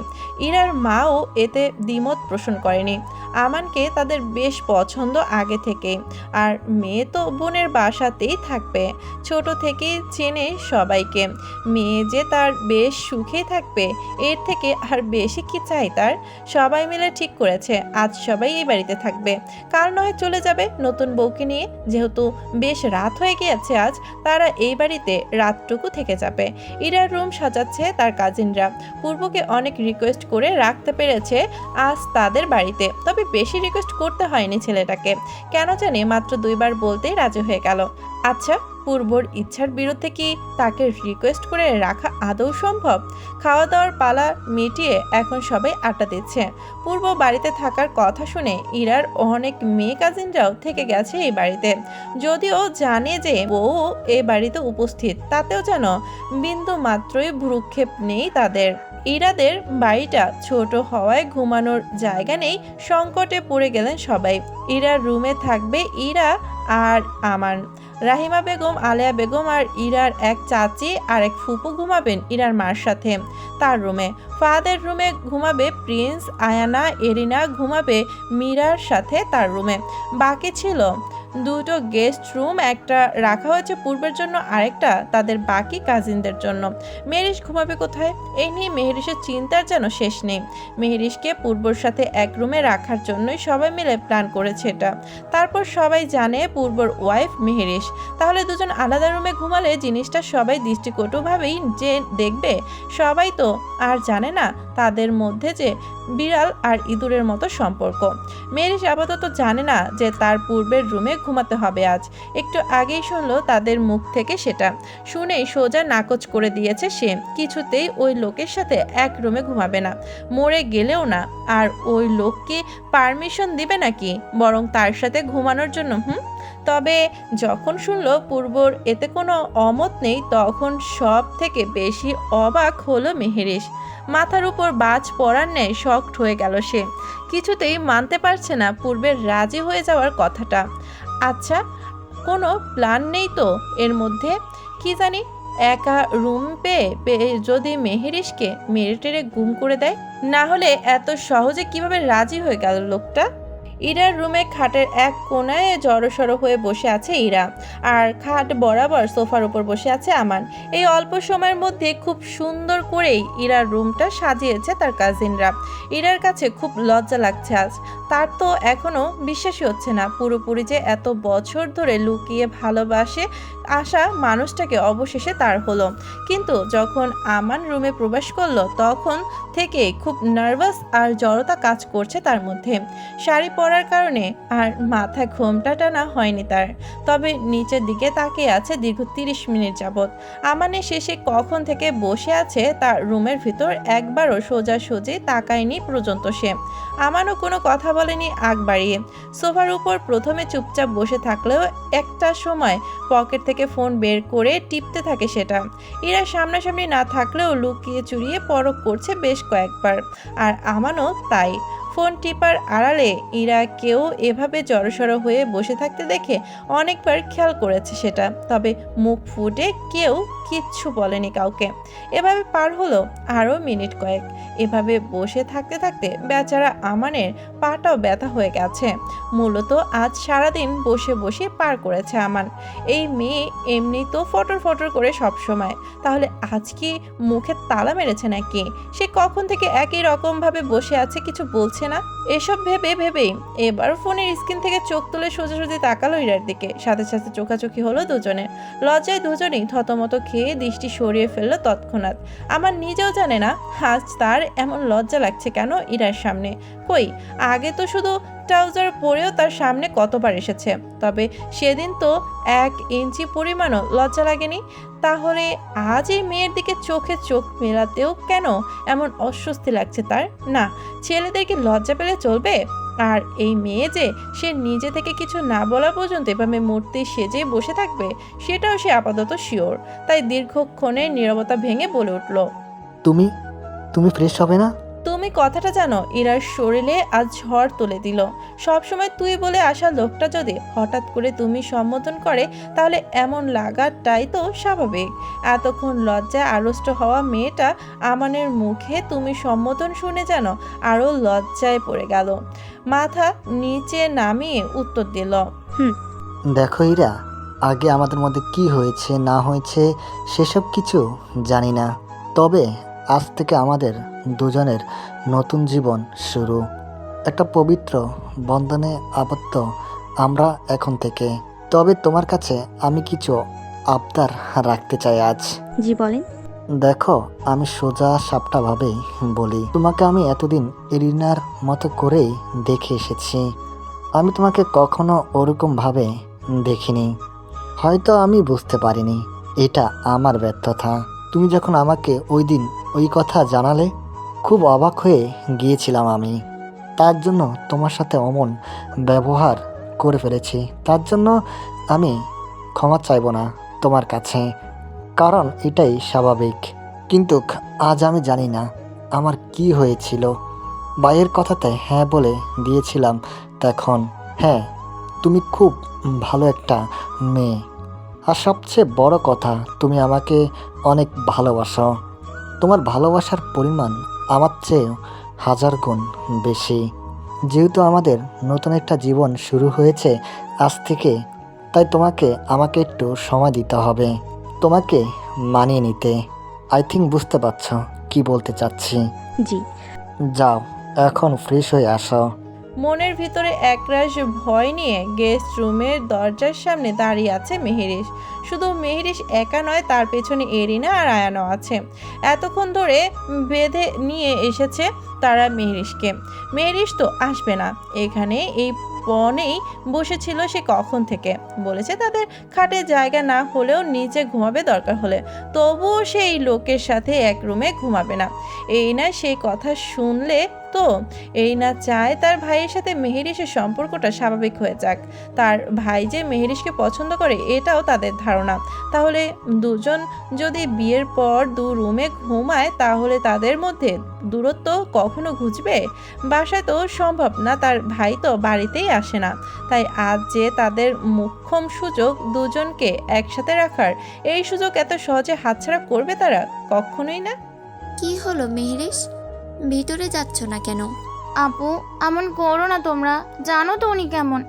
ইরার মাও এতে দ্বিমত পোষণ করেনি। আমানকে তাদের বেশ পছন্দ আগে থেকেই। আর মেয়ে তো বোনের বাসাতেই থাকবে, ছোট থেকেই চেনে সবাইকে। মেয়ে যে তার বেশ সুখেই থাকবে, এর থেকে আর বেশি কি চাই তার? সবাই মিলে ঠিক করেছে আজ সবাই এই বাড়িতে থাকবে, কাল নয় চলে যাবে নতুন বউকে নিয়ে। যেহেতু বেশ রাত হয়ে গিয়েছে আজ, তারা এই বাড়িতে রাতটুকু থেকে যাবে। ইরার রুম সাজাচ্ছে তার কাজিনরা। পূর্বকে অনেক রিকোয়েস্ট করে রাখতে পেরেছে আজ তাদের বাড়িতে, তবে বেশি রিকোয়েস্ট করতে হয়নি ছেলেটাকে। কেন জানি মাত্র 2 বার বলতেই রাজি হয়ে গেল। আচ্ছা, পূর্বর ইচ্ছার বিরুদ্ধে কি তাকে রিকোয়েস্ট করে রাখা আদৌ সম্ভব? খাওয়া দাওয়ার পালা মিটিয়ে এখন সবাই আড্ডা দিচ্ছে। পূর্ব বাড়িতে থাকার কথা শুনে ইরার অনেক মেয়ে কাজিনরাও থেকে গেছে এই বাড়িতে। যদিও জানে যে বউ এই বাড়িতে উপস্থিত, তাতেও যেন বিন্দু মাত্রই ভ্রুক্ষেপ নেই তাদের। ইরাদের বাড়িটা ছোট হওয়ায় ঘুমানোর জায়গা নেই, সংকটে পড়ে গেলেন সবাই। ইরার রুমে থাকবে ইরা আর আমান। রাহিমা বেগম, আলেয়া বেগম আর ইরার এক চাচি আর এক ফুপু ঘুমাবেন ইরার মার সাথে তার রুমে। ফাহাদের রুমে ঘুমাবে প্রিন্স, আয়ানা, এরিনা ঘুমাবে মীরার সাথে তার রুমে। বাকি ছিল 2টো গেস্ট রুম, একটা রাখা হয়েছে পূর্বের জন্য, আরেকটা তাদের বাকি কাজিনদের জন্য। মেহরিশ ঘুমাবে কোথায়? এই নিয়ে মেহরিশের চিন্তার যেন শেষ নেই। মেহরিশকে পূর্বর সাথে এক রুমে রাখার জন্যই সবাই মিলে প্ল্যান করেছে এটা। তারপর সবাই জানে পূর্বর ওয়াইফ মেহরিশ, তাহলে দুজন আলাদা রুমে ঘুমালে জিনিসটা সবাই দৃষ্টিকটুভাবেই যে দেখবে। সবাই তো আর জানে না তাদের মধ্যে যে বিড়াল আর ইঁদুরের মতো সম্পর্ক। মেহরিশ আপাতত জানে না যে তার পূর্বের রুমে ঘুমাতে হবে আজ। একটু আগেই শুনলো তাদের মুখ থেকে, সেটা শুনেই সোজা নাকচ করে দিয়েছে সে। কিছুতেই ওই লোকের সাথে এক রুমে ঘুমাবে না, মরে গেলেও না। আর ওই লোককে পারমিশন দিবে নাকি বরং তার সাথে ঘুমানোর জন্য? তবে যখন শুনলো পূর্বর এতে কোনো অমত নেই, তখন সব থেকে বেশি অবাক হলো মেহরিশ। মাথার উপর বাজ পড়ার ন্যায় শকড হয়ে গেল সে। কিছুতেই মানতে পারছে না পূর্বের রাজি হয়ে যাওয়ার কথাটা। আচ্ছা, কোনো প্ল্যান নেই তো এর মধ্যে? কি জানি, একা রুম পেয়ে যদি মেহরিশকে মেরে টেরে গুম করে দেয়? না হলে এত সহজে কিভাবে রাজি হয়ে গেল লোকটা? ইরার রুমে খাটের এক কোণায় জড়সড় হয়ে বসে আছে ইরা, আর খাট বরাবর সোফার উপর বসে আছে আমান। এই অল্প সময়ের মধ্যে খুব সুন্দর করেই ইরার রুমটা সাজিয়েছে তার কাজিনরা। ইরার কাছে খুব লজ্জা লাগছে আজ। তার তো এখনো বিশ্বাসই হচ্ছে না পুরোপুরি যে এত বছর ধরে লুকিয়ে ভালোবাসে আসা মানুষটাকে অবশেষে তার হলো। কিন্তু যখন আমান রুমে প্রবেশ করলো তখন থেকে খুব নার্ভাস আর জড়তা কাজ করছে তার মধ্যে। শাড়ি পরার কারণে আর মাথায় ঘোমটা টানা হয়নি তার, তবে নিচের দিকে তাকিয়ে আছে দীর্ঘ 30 মিনিট যাবৎ। আমানে শেষে কখন থেকে বসে আছে তার রুমের ভিতর একবারও সোজাসুজি তাকায়নি পর্যন্ত সে। আমানও কোনো কথা বলেনি আগ বাড়িয়ে। সোফার উপর প্রথমে চুপচাপ বসে থাকলেও একটা সময় পকেট থেকে ফোন বের করে টিপতে থাকে সেটা। ইরা সামনাসামনি না থাকলেও লুকিয়ে চুরিয়ে পরখ করছে বেশ কয়েকবার, আর আমানও তাই। ফোন টিপার আড়ালে ইরা কেউ এভাবে জড়সড় হয়ে বসে থাকতে দেখে অনেকবার খেয়াল করেছে সেটা, তবে মুখ ফুটে কেউ কিচ্ছু বলেনি কাউকে। এভাবে পার হলো আরও মিনিট কয়েক। এভাবে বসে থাকতে থাকতে বেচারা আমানের পাটাও ব্যথা হয়ে গেছে। মূলত আজ সারাদিন বসে বসে পার করেছে আমান। এই মেয়ে এমনি তো ফটর ফটর করে সব সময়, তাহলে আজ কি মুখে তালা মেরেছে নাকি? সে কখন থেকে একই রকমভাবে বসে আছে, কিছু বলছে না। এসব ভেবে ভেবেই এবার ফোনের স্ক্রিন থেকে চোখ তুলে সোজাসুজি তাকালো ইরার দিকে। সাথে সাথে চোখাচোখি হলো দুজনের। লজ্জায় দুজনেই থতমত খেয়ে দৃষ্টি সরিয়ে ফেললো তৎক্ষণাৎ। আমার নিজেও জানে না আজ তার এমন লজ্জা লাগছে কেন ইরার সামনে। কই, আগে তো শুধু ট্রাউজার পরেও তার সামনে কতবার এসেছে, তবে সেদিন তো 1 ইঞ্চি পরিমাণও লজ্জা লাগেনি। তাহলে আজ এই মেয়ের দিকে চোখে চোখ মেলাতেও কেন এমন অস্বস্তি লাগছে তার? না, ছেলেদেরকে লজ্জা পেলে চলবে? আর এই মেয়ে যে সে নিজে থেকে কিছু না বলা পর্যন্ত এভাবে মূর্তি সেজে বসে থাকবে, সেটাও সে আপাতত শিওর। তাই দীর্ঘক্ষণের নীরবতা ভেঙে বলে উঠল, তুমি তুমি ফ্রেশ হবে না? তুমি কথাটা জানো? ইরার শরীরে আজ ঝড় তুলে দিল। সবসময় তুই বলে আসা লোকটা যদি হঠাৎ করে তুমি সম্বোধন করে, তাহলে এমন লাগাটাই তো স্বাভাবিক। এতক্ষণ লজ্জায় আড়ষ্ট হওয়া মেয়েটা আমানের মুখে তুমি সম্বোধন শুনে যেন আরও লজ্জায় পড়ে গেল। মাথা নিচে নামিয়ে উত্তর দিল, দেখো ইরা, আগে আমাদের মধ্যে কি হয়েছে না হয়েছে সেসব কিছু জানি না, তবে আজ থেকে আমাদের দুজনের নতুন জীবন শুরু। একটা পবিত্র বন্ধনে আবদ্ধ আমরা এখন থেকে। তবে তোমার কাছে আমি কিছু আবদার রাখতে চাই আজ। জি বলেন। দেখো, আমি সোজা সাপটাভাবেই বলি, তোমাকে আমি এতদিন এরিনার মতো করেই দেখে এসেছি। আমি তোমাকে কখনো ওরকমভাবে দেখিনি। হয়তো আমি বুঝতে পারিনি, এটা আমার ব্যর্থতা। তুমি যখন আমাকে ওই দিন ওই কথা জানালে, খুব অবাক হয়ে গিয়েছিলাম আমি। তার জন্য তোমার সাথে অমন ব্যবহার করে ফেলেছি। তার জন্য আমি ক্ষমা চাইব না তোমার কাছে, কারণ এটাই স্বাভাবিক। কিন্তু আজ আমি জানি না আমার কি হয়েছিল। ভাইয়ের কথাতে হ্যাঁ বলে দিয়েছিলাম তখন। হ্যাঁ, তুমি খুব ভালো একটা মেয়ে, আর সবচেয়ে বড় কথা, তুমি আমাকে অনেক ভালোবাসো। তোমার ভালোবাসার পরিমাণ আমার চেয়ে 1000 গুণ বেশি। যেহেতু আমাদের নতুন একটা জীবন শুরু হয়েছে আজ থেকে, তাই তোমাকে আমাকে একটু সময় দিতে হবে, তোমাকে মানিয়ে নিতে। আই থিঙ্ক বুঝতে পারছো কি বলতে চাচ্ছি। জি। যাও, এখন ফ্রেশ হয়ে আসো। মনের ভিতরে একরাশ ভয় নিয়ে গেস্ট রুমের দরজার সামনে দাঁড়িয়ে আছে মেহেরিস। শুধু মেহেরিস একা নয়, তার পেছনে এরিনা আর আয়ানও আছে। এতক্ষণ ধরে বেঁধে নিয়ে এসেছে তারা মেহেরিসকে। মেহেরিস তো আসবে না, এখানে এই বনেই বসেছিল সে কখন থেকে। বলেছে তাদের খাটে জায়গা না হলেও নিচে ঘুমাবে দরকার হলে, তবুও সেই লোকের সাথে এক রুমে ঘুমাবে না। এই না সেই কথা শুনলে তো এই না চায় তার ভাইয়ের সাথে মেহেরিসের সম্পর্কটা স্বাভাবিক হয়ে যাক। তার ভাই যে মেহেরিসকে পছন্দ করে এটাও তাদের ধারণা। তাহলে দুজন যদি বিয়ের পর 2 রুমে ঘুমায়, তাহলে তাদের মধ্যে দূরত্ব কখনো ঘুচবে? বাসায় তো সম্ভব না, তার ভাই তো বাড়িতেই আসে না। তাই আজ যে তাদের মোক্ষম সুযোগ দুজনকে একসাথে রাখার, এই সুযোগ এত সহজে হাতছাড়া করবে তারা? কখনোই না। কি হলো মেহরেশ, ভিতরে যাচ্ছ না কেন? আপু, এমন করো না তোমরা, জানো তো উনি কেমন।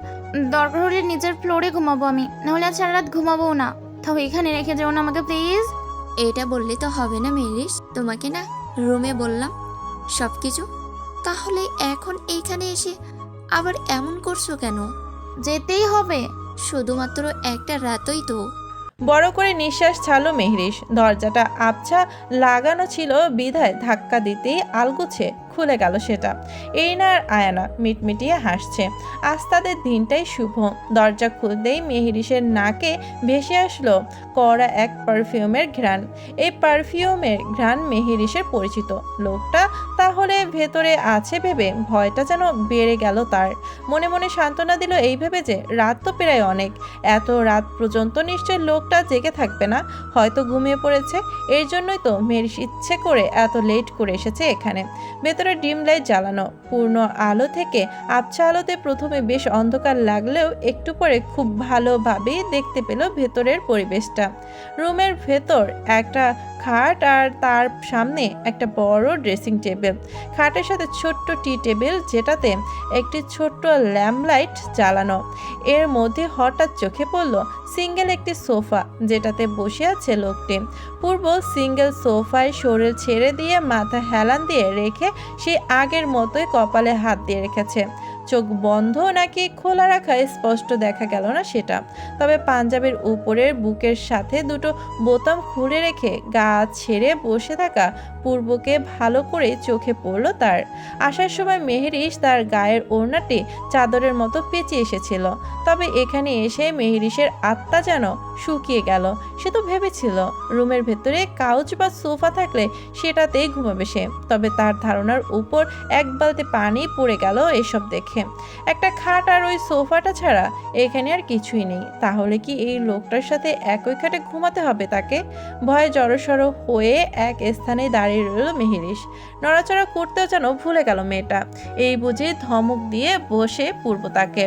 দরকার হলে নিচের ফ্লোরে ঘুমাবো আমি, নাহলে আজ সারা রাত ঘুমাবো না। তাও এখানে রেখে যেও না আমাকে প্লিজ। এটা বললে তো হবে না মেহরেশ, তোমাকে না রুমে বললাম সব কিছু। তাহলে এখন এইখানে এসে আবার এমন করছো কেন? যেতেই হবে। শুধুমাত্র একটা রাতই তো। বড় করে নিঃশ্বাস ছাড়লো মেহরিস। দরজাটা আবছা লাগানো ছিল বিধায় ধাক্কা দিতেই আলগুছে খুলে গেল সেটা। এরিনা আর আয়ানা মিটমিটিয়ে হাসছে। আজ তাদের দিনটাই শুভ। দরজা খুলতেই মেহরিসের নাকে ভেসে আসলো কড়া এক পারফিউমের ঘ্রাণ। এই পারফিউমের ঘ্রাণ মেহরিসের পরিচিত। লোকটা তাহলে ভেতরে আছে ভেবে ভয়টা যেন বেড়ে গেল তার। মনে মনে সান্ত্বনা দিল এই ভেবে যে রাত তো প্রায় অনেক, এত রাত পর্যন্ত নিশ্চয় লোকটা জেগে থাকবে না, হয়তো ঘুমিয়ে পড়েছে। এর জন্যই তো মেহরিস ইচ্ছে করে এত লেট করে এসেছে এখানে। ভেতরে ভেতরে ডিম লাইট জ্বালানো। পূর্ণ আলো থেকে আবছা আলোতে প্রথমে বেশ অন্ধকার লাগলেও একটু পরে খুব ভালোভাবেই দেখতে পেল ভেতরের পরিবেশটা। রুমের ভেতর একটা খাট আর তার সামনে একটা বড় ড্রেসিং টেবিল, খাটের সাথে ছোট্ট টি টেবিল যেটাতে একটি ছোট্ট ল্যাম্প লাইট জ্বালানো। এর মধ্যে হঠাৎ চোখে পড়ল সিঙ্গেল একটি সোফা যেটাতে বসে আছে লোকটি। পূর্ব সিঙ্গেল সোফায় শরীর ছেড়ে দিয়ে মাথা হেলান দিয়ে রেখে সে আগের মতোই কপালে হাত দিয়ে রেখেছে। চোখ বন্ধ নাকি খোলা রাখা স্পষ্ট দেখা গেল না সেটা, তবে পাঞ্জাবের উপরের বুকের সাথে দুটো বোতাম খুলে রেখে গা ছেড়ে বসে থাকা পূর্বকে ভালো করে চোখে পড়ল তার। আসার সময় মেহেরিশ তার গায়ের ওড়নাটি চাদরের মতো পেঁচিয়ে এসেছিল, তবে এখানে এসে মেহেরিশের আত্মা যেন শুকিয়ে গেল। সে তো ভেবেছিল রুমের ভেতরে কাউচ বা সোফা থাকলে সেটাতেই ঘুমাবে সে, তবে তার ধারণার উপর এক বালতি পানি পড়ে গেল এসব দেখে। একটা খাট আর ওই সোফাটা ছাড়া এখানে আর কিছুই নেই। তাহলে কি এই লোকটার সাথে একই খাটে ঘুমাতে হবে তাকে? ভয়ে জড়সড় হয়ে এক স্থানে দাঁড়িয়ে রইল মেহেরিশ। নড়াচড়া করতেও যেন ভুলে গেল মেয়েটা। এই বুঝে ধমক দিয়ে বসে পূর্ব তাকে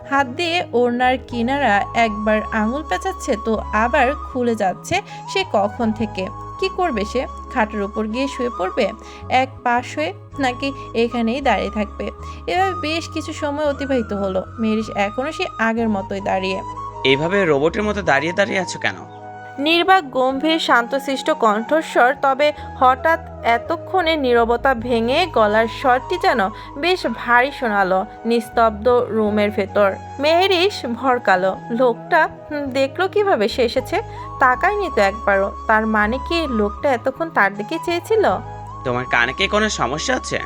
হাত দিয়ে ওড়নার কিনারা একবার আঙুল পেঁচাচ্ছে তো আবার খুলে যাচ্ছে। সে কখন থেকে কি করবে সে? খাটের উপর গিয়ে শুয়ে পড়বে এক পাশ হয়ে, নাকি এখানেই দাঁড়িয়ে থাকবে? এভাবে বেশ কিছু সময় অতিবাহিত হলো। মেহেরিশ এখনো সে আগের মতোই দাঁড়িয়ে। এইভাবে রোবটের মতো দাঁড়িয়ে দাঁড়িয়ে আছো কেন? নির্বাক গম্ভীর শান্তশিষ্ট কণ্ঠস্বর, তবে হঠাৎ এতক্ষণে নীরবতা ভেঙে গলার স্বরটি যেন বেশ ভারী শোনালো নিস্তব্ধ রুমের ভেতর। মেহেরিশ ভরকালো। লোকটা দেখলো কিভাবে সে এসেছে? তাকায়নি তো একবারও। তার মানে কি লোকটা এতক্ষণ তার দিকে চেয়েছিল? তোমার কানে কি কোনো সমস্যা আছে?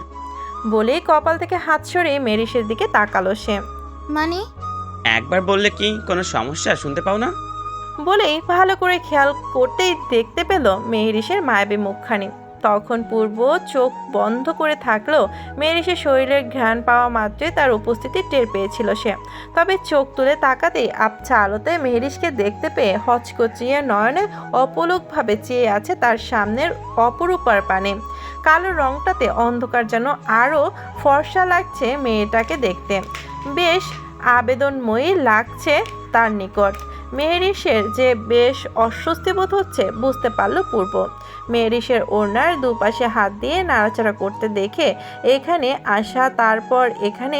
বলেই কপাল থেকে হাত সরিয়ে মেহেরিশের দিকে তাকালো সে। মানে একবার বললে কি কোনো সমস্যা শুনতে পাও না? বলেই ভালো করে খেয়াল করতেই দেখতে পেল মেহেরিশের মায়াবী মুখখানি। তখন পূর্ব চোখ বন্ধ করে থাকলেও মেহেরিশের শরীরের ঘ্রাণ পাওয়া মাত্রই তার উপস্থিতি টের পেয়েছিল সে। তবে চোখ তুলে তাকাতেই আবছা আলোতে মেহেরিশকে দেখতে পেয়ে হচকচিয়ে নয়নে অপলকভাবে চেয়ে আছে তার সামনের অপরূপার পানে। কালো রংটাতে অন্ধকার যেন আরও ফর্সা লাগছে মেয়েটাকে দেখতে। বেশ আবেদনময়ী লাগছে তার নিকট। মেহেরিশের যে বেশ অস্বস্তি বোধ হচ্ছে বুঝতে পারল পূর্ব। মেহেরিশের ওড়নার দুপাশে হাত দিয়ে নাড়াচাড়া করতে দেখে এখানে আসা, তারপর এখানে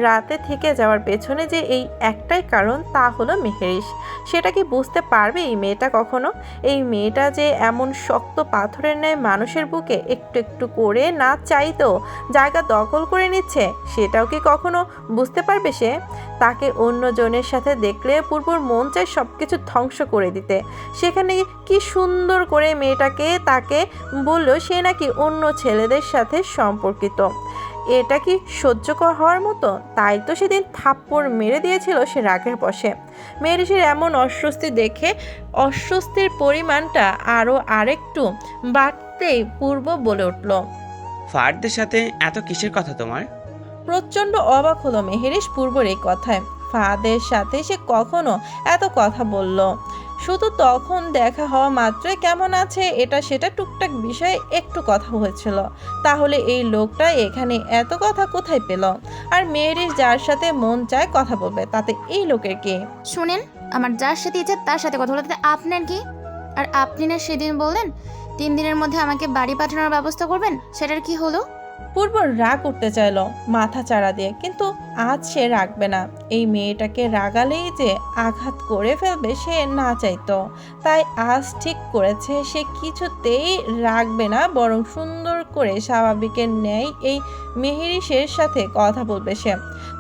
রাতে থেকে যাওয়ার পেছনে যে এই একটাই কারণ, তা হলো মেহেরিশ। সেটা কি বুঝতে পারবে এই মেয়েটা কখনো? এই মেয়েটা যে এমন শক্ত পাথরের ন্যায় মানুষের বুকে একটু একটু করে না চাইতেও জায়গা দখল করে নিচ্ছে, সেটাও কি কখনো বুঝতে পারবে সে? তাকে অন্যজনের সাথে দেখলে পূর্বর মন চায় সব কিছু ধ্বংস করে দিতে। সেখানে কি সুন্দর করে মেয়েটাকে তাকে বলল সে নাকি অন্য ছেলেদের সাথে সম্পর্কিত। এটা কি সহ্য হওয়ার মতো? তাই তো সেদিন থাপ্পড় মেরে দিয়েছিল সে রাগের বশে। মেহেরিশের এমন অস্বস্তি দেখে অস্বস্তির পরিমাণটা আরও আরেকটু বাড়তেই পূর্ব বলে উঠল। ফারদের সাথে এত কিসের কথা তোমার? প্রচণ্ড অবাক হলো মেহেরিশ পূর্বর এই কথায়। ফাদের সাথে সে কখনো এত কথা বলল? শুধু তখন দেখা হওয়া মাত্রই কেমন আছে এটা সেটা টুকটাক বিষয়ে একটু কথা হয়েছিল। তাহলে এই লোকটা এখানে এত কথা কোথায় পেল? আর মেহেরিশ যার সাথে মন চায় কথা বলবে, তাতে এই লোকের কি? শুনেন, আমার যার সাথে ইচ্ছে তার সাথে কথা বলতে আপনার কি? আর আপনি না সেদিন বললেন 3 দিনের মধ্যে আমাকে বাড়ি পাঠানোর ব্যবস্থা করবেন, সেটার কি হলো? পূর্ব রাগ করতে চাইল মাথা চাড়া দিয়ে, কিন্তু আজ সে রাখবে না। এই মেয়েটাকে রাগালেই যে আঘাত করে ফেলবে সে না চাইতো, তাই আজ ঠিক করেছে সে কিছুতেই রাখবে না, বরং সুন্দর করে স্বাভাবিকের ন্যায় এই মেহেরিশের সাথে কথা বলবে সে।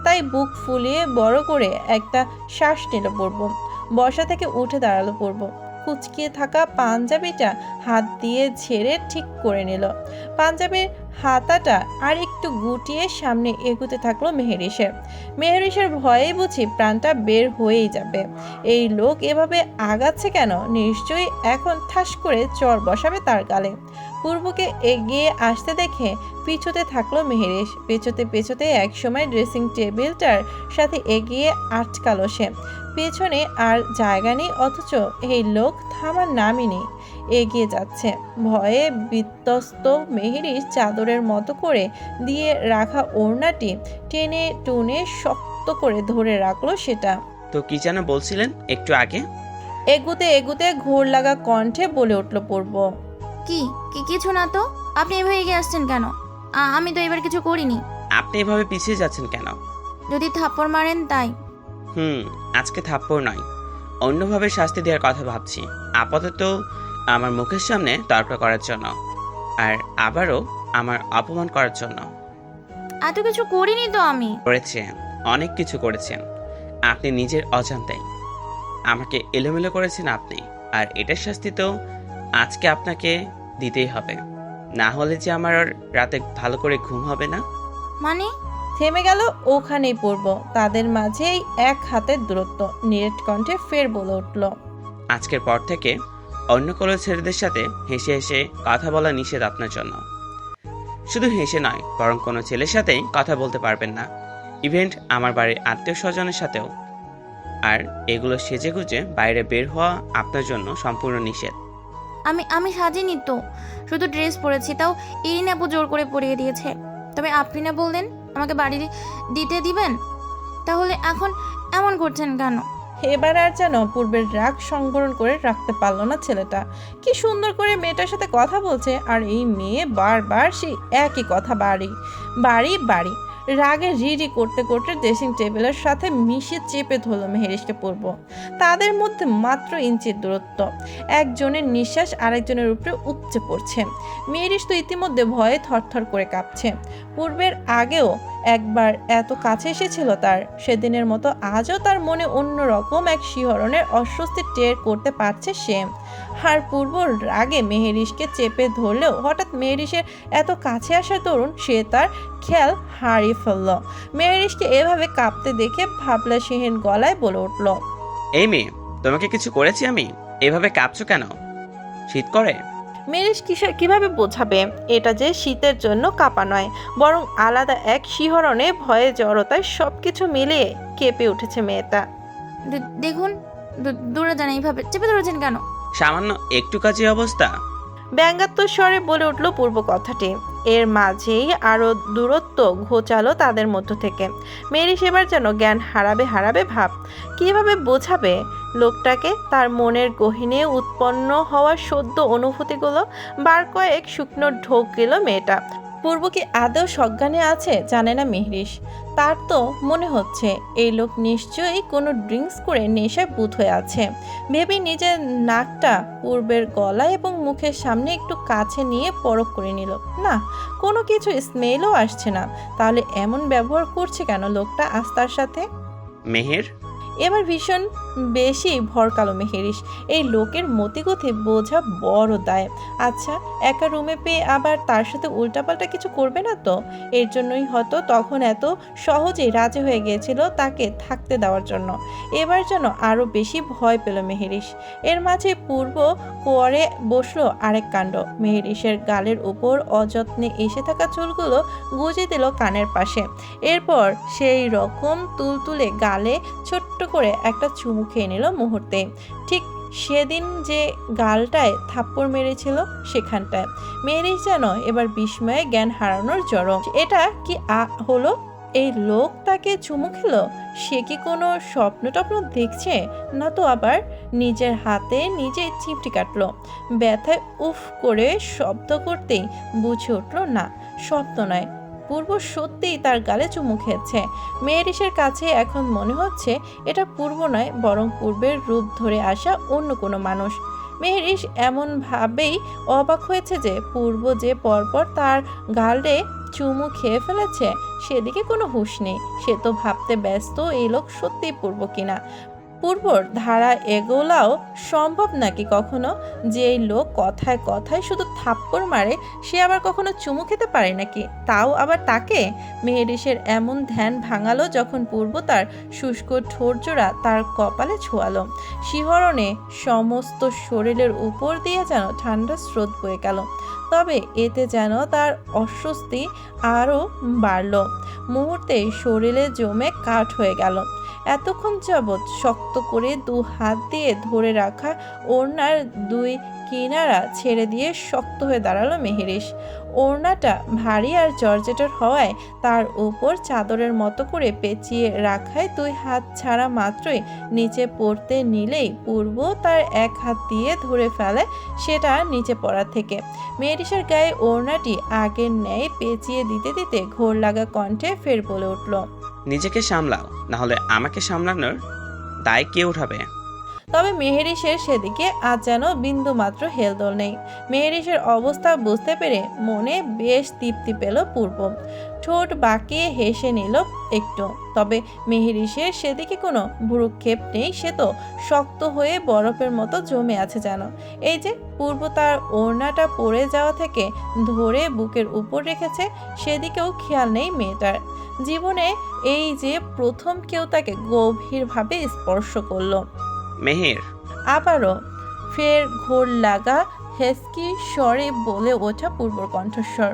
তাই বুক ফুলিয়ে বড় করে একটা শ্বাস নিল পূর্ব। বসা থেকে উঠে দাঁড়ালো পূর্ব। কুচকিয়ে থাকা পাঞ্জাবিটা হাত দিয়ে ঝেড়ে ঠিক করে নিল। পাঞ্জাবির হাতাটা আর একটু গুটিয়ে সামনে এগোতে থাকলো মেহেরিশের ভয়েই বুঝি প্রাণটা বের হয়েই যাবে। এই লোক এভাবে আগাচ্ছে কেন? নিশ্চয়ই এখন ঠাস করে চর বসাবে তার গালে। পূর্বকে এগিয়ে আসতে দেখে পিছুতে থাকলো মেহেরিশ। পেছোতে পেছোতে একসময় ড্রেসিং টেবিলটার সাথে এগিয়ে আটকালো সে। পেছনে আর জায়গা নেই, অথচ এই লোক থামার নামই নেই। এগিয়ে যাচ্ছে। ভয়ে বিধ্বস্ত মেহেরিশ চাদরের মতো করে দিয়ে রাখা ওড়নাটি টেনে টুনে শক্ত করে ধরে রাখলো সেটা। তো কি যেন বলছিলেন একটু আগে? এগুতে এগুতে ঘোর লাগা কণ্ঠে বলে উঠল পূর্ব। কি কি কিছু না তো, আপনি এভাবে এগিয়ে আসছেন কেন? আমি তো এবার কিছু করিনি। আপনি এভাবে পিছিয়ে যাচ্ছেন কেন? যদি থাপ্পড় মারেন তাই। আজকে থাপ্পড় নয়, অন্যভাবে শাস্তি দেওয়ার কথা ভাবছি। আপাতত আমার মুখের সামনে তর্ক করার জন্য, আর আবারও আমার অপমান করার জন্য। এত কিছু করিনি তো আমি। করেছেন, অনেক কিছু করেছেন। আপনি নিজের অজান্তেই আমাকে এলোমেলো করেছেন আপনি, আর এটার শাস্তি তো আজকে আপনাকে দিতেই হবে। না হলে যে আমার আর রাতে ভালো করে ঘুম হবে না। মানে? থেমে গেল ওখানেই পূর্ব। তাদের মাঝেই এক হাতের দূরত্ব। নিরেট কণ্ঠে ফের বলে উঠল। আজকের পর থেকে অন্য কোনো ছেলেদের সাথে হেসে হেসে কথা বলা নিষেধ আপনার জন্য। শুধু হেসে নয়, বরং কোনো ছেলের সাথেই কথা বলতে পারবেন না, ইভেন্ট আমার বাড়ির আত্মীয় স্বজনের সাথেও। আর এগুলো সেজে গুজে বাইরে বের হওয়া আপনার জন্য সম্পূর্ণ নিষেধ। আমি সাজিনি তো, শুধু ড্রেস পরেছি, তাও ইরিন আপু জোর করে পরিয়ে দিয়েছে। তবে আপনি না বললেন আমাকে বাড়ি দিতে দিবেন, তাহলে এখন এমন করছেন কেন? এবার আর যেন পূর্বের রাগ সংবরণ করে রাখতে পারল না ছেলেটা। কি সুন্দর করে মেয়েটার সাথে কথা বলছে, আর এই মেয়ে বারবার সেই একই কথা বাড়ি বাড়ি বাড়ি। রাগে রিডি করতে করতে ড্রেসিং টেবিলের সাথে মিশে চেপে ধরল মেহেরিশকে পূর্ব। তাদের মধ্যে মাত্র ইঞ্চির দূরত্ব। একজনের নিঃশ্বাস আরেকজনের উপরে উপচে পড়ছে। মেহেরিশ তো ইতিমধ্যে ভয়ে থরথর করে কাঁপছে। পূর্বের আগেও একবার এত কাছে এসেছিল তার, সেদিনের মতো আজও তার মনে অন্যরকম এক শিহরণের অস্বস্তি টের করতে পারছে সে। আর পূর্ব রাগে মেহেরিশকে চেপে ধরলেও হঠাৎ মেহেরিশের এত কাছে আসার দরুন সে তার খেয়াল হারিয়ে ফেলল। মেহেরিশকে এভাবে কাঁপতে দেখে ভাবলা সিংহের গলায় বলে উঠল। এই মেয়ে, তোমাকে কিছু করেছি আমি? এভাবে কাঁপছো কেন? শীত করে? মেহেরিশ কিভাবে বোঝাবে এটা যে শীতের জন্য কাঁপা নয়, বরং আলাদা এক শিহরণে ভয়ে জড়তায় সবকিছু মিলিয়ে কেঁপে উঠেছে মেয়েটা। দেখুন, দূরে যান, এইভাবে চেপে ধরেছেন কেন? সামান্য একটু কাজে অবস্থা। ব্যঙ্গাত্মক স্বরে বলে উঠল পূর্ব কথাটি। এর মাঝেই আরো দূরত্ব ঘোচালো তাদের মধ্য থেকে। মেহেরিশ এবার যেন জ্ঞান হারাবে ভাব। কিভাবে বোঝাবে লোকটাকে তার মনের গহীনে উৎপন্ন হওয়া সদ্য অনুভূতিগুলো? বার কয়েক শুকনো ঢোক গেল মেয়েটা। পূর্ব কি আদৌ সজ্ঞানে আছে জানে না মেহেরিশ। তার তো মনে হচ্ছে এই লোক নিশ্চয়ই কোনো ড্রিঙ্কস করে নেশায় বুঁদ হয়ে আছে। ভেবে নিজের নাকটা পূর্বের গলা এবং মুখের সামনে একটু কাছে নিয়ে পরখ করে নিল। না, কোনো কিছু স্মেলও আসছে না। তাহলে এমন ব্যবহার করছে কেন লোকটা আস্থার সাথে? মেহের, এবার ভীষণ বেশি ভরকালো মেহেরিশ। এই লোকের মতিগতি বোঝা বড় দায়। আচ্ছা, একা রুমে পেয়ে আবার তার সাথে উল্টাপাল্টা কিছু করবে না তো? এর জন্যই হয়তো তখন এত সহজেই রাজি হয়ে গিয়েছিল তাকে থাকতে দেওয়ার জন্য। এবার যেন আরও বেশি ভয় পেল মেহেরিশ। এর মাঝে পূর্ব করে বসলো আরেক কাণ্ড। মেহেরিশের গালের উপর অযত্নে এসে থাকা চুলগুলো গুজে দিল কানের পাশে। এরপর সেই রকম তুলতুলে গালে ছোট্ট করে একটা চুমু খেয়ে নিল মুহূর্তে। ঠিক সেদিন যে গালটায় থাপ্পড় মেরেছিল সেখানটায়। মেহেরিশ যেন এবার বিস্ময়ে জ্ঞান হারানোর জড়ো। এটা কি হলো? এই লোক তাকে চুমু খেলো? সে কি কোনো স্বপ্ন টপ্ন দেখছে, না তো আবার নিজের হাতে নিজে চিমটি কাটলো? ব্যথায় উফ করে শব্দ করতেই বুঝে উঠল না, স্বপ্ন নয়, পূর্ব সত্যিই তার গালে চুমু খেয়েছে। মেহেরিশের কাছে এখন মনে হচ্ছে এটা পূর্ব নয়, বরং পূর্বের রূপ ধরে আসা অন্য কোনো মানুষ। মেহেরিশ এমনভাবেই অবাক হয়েছে যে পূর্ব যে পরপর তার গালে চুমু খেয়ে ফেলেছে সেদিকে কোনো হুঁশ নেই। সে তো ভাবতে ব্যস্ত এই লোক সত্যিই পূর্ব কিনা। পূর্বর ধারা এগোলাও সম্ভব নাকি কখনো যে এই লোক কথায় কথায় শুধু থাপ্পড় মারে, সে আবার কখনো চুমু খেতে পারে নাকি, তাও আবার তাকে? মেহেরিশের এমন ধ্যান ভাঙালো যখন পূর্ব তার শুষ্ক ঠোঁটজোড়া তার কপালে ছোঁয়ালো। শিহরণে সমস্ত শরীরের উপর দিয়ে যেন ঠান্ডা স্রোত বয়ে গেল। তবে এতে যেন তার অস্বস্তি আরও বাড়ল। মুহূর্তে শরীরে জমে কাঠ হয়ে গেল। এতক্ষণ যাবৎ শক্ত করে দু হাত দিয়ে ধরে রাখা ওড়নার দুই কিনারা ছেড়ে দিয়ে শক্ত হয়ে দাঁড়ালো মেহেরিশ। ওড়নাটা ভারী আর জর্জেটের হওয়ায় তার উপর চাদরের মতো করে পেঁচিয়ে রাখায় 2 হাত ছাড়া মাত্রই নিচে পড়তে নিলেই পূর্ব তার এক হাত দিয়ে ধরে ফেলে সেটা নিচে পড়া থেকে। মেহেরিশের গায়ে ওড়নাটি আগের ন্যায় পেঁচিয়ে দিতে দিতে ঘোর লাগা কণ্ঠে ফের বলে উঠল, নিজেকে সামলাও, না হলে আমাকে সামলানোর দায় কে উঠাবে? তবে মেহেরিশের সেদিকে আজ যেন বিন্দু মাত্র হেলদোল নেই। মেহেরিশের অবস্থা বুঝতে পেরে মনে বেশ তৃপ্তি পেল পূর্ব। ঠোঁট বাঁকিয়ে হেসে নিল একটু। তবে মেহেরিশের সেদিকে কোনো ভ্রুক্ষেপ নেই, সে তো শক্ত হয়ে বরফের মতো জমে আছে যেন। এই যে পূর্ব তার ওড়নাটা পড়ে যাওয়া থেকে ধরে বুকের উপর রেখেছে, সেদিকেও খেয়াল নেই মেয়েটার। জীবনে এই যে প্রথম কেউ তাকে গভীরভাবে স্পর্শ করলো। মেহের, আবারও ফের ঘোর লাগা হেস্কি স্বরে বলে ওঠা পূর্বর কণ্ঠস্বর।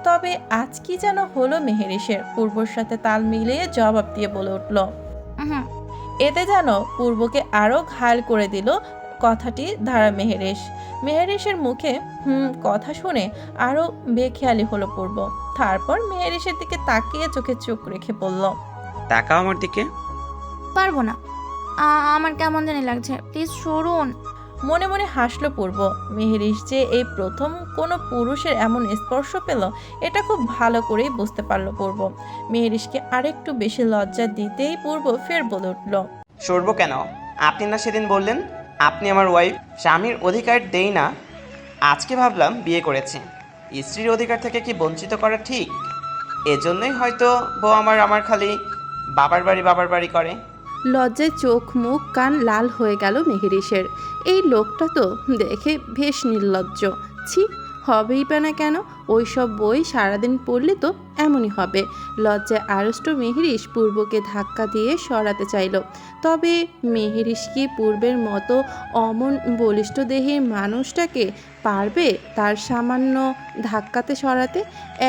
তবে আজ কি যেন হলো মেহেরিশের। পূর্বর সাথে তাল মিলিয়ে জবাব দিয়ে বলে উঠল। হুম। এতে যেন পূর্বকে আরো ঘায়ল করে দিল কথাটি ধারা মেহেরিশ। মেহেরিশের মুখে কথা শুনে আরো বেখেয়ালি হলো পূর্ব। তারপর মেহেরিশের দিকে তাকিয়ে চোখে চোখ রেখে বলল, তাকাও আমার দিকে। পারবো না, আমার কেমন জানি লাগছে, প্লিজ সরুন। মনে মনে হাসলো পূর্ব। মেহেরিশ যে এই প্রথম কোনো পুরুষের এমন স্পর্শ পেল, এটা খুব ভালো করেই বুঝতে পারলো পূর্ব। মেহেরিশকে আরেকটু বেশি লজ্জা দিতেই পূর্ব ফের বলে উঠল, সরবো কেন? আপনি না সেদিন বললেন আপনি আমার ওয়াইফ, স্বামীর অধিকার দেই না। আজকে ভাবলাম বিয়ে করেছি, স্ত্রীর অধিকার থেকে কি বঞ্চিত করা ঠিক? এজন্যই হয়তো বউ আমার খালি বাবার বাড়ি করে। লজ্জায় চোখ মুখ কান লাল হয়ে গেল মেহেরিশের। এই লোকটা তো দেখে বেশ নির্লজ্জ। ছি, হবেই বা না কেন? ওই সব বই সারাদিন পড়লে তো এমনই হবে। লজ্জায় আড়ষ্ট মেহেরিশ পূর্বকে ধাক্কা দিয়ে সরাতে চাইল। তবে মেহেরিশ কি পূর্বের মতো অমন বলিষ্ঠ দেহের মানুষটাকে পারবে তার সামান্য ধাক্কাতে সরাতে?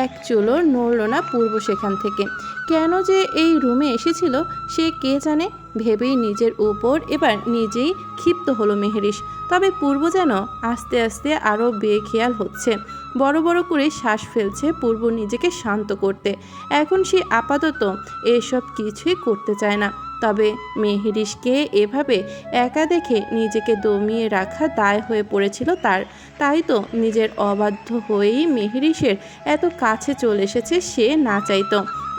এক চুলো নড়ল না পূর্ব সেখান থেকে। কেন যে এই রুমে এসেছিল সে কে জানে। ভেবেই নিজের উপর এবার নিজেই ক্ষিপ্ত হলো মেহেরিশ। তবে পূর্ব যেন আস্তে আস্তে আরও বেখেয়াল হচ্ছে। বড় বড় করে শ্বাস ফেলছে পূর্ব নিজেকে শান্ত করতে। এখন সে আপাতত এসব কিছুই করতে চায় না। তবে মেহেরিশকে এভাবে একা দেখে নিজেকে দমিয়ে রাখা দায় হয়ে পড়েছিল তার। তাই তো নিজের অবাধ্য হয়েই মেহেরিশের এত কাছে চলে এসেছে সে না চাইতো।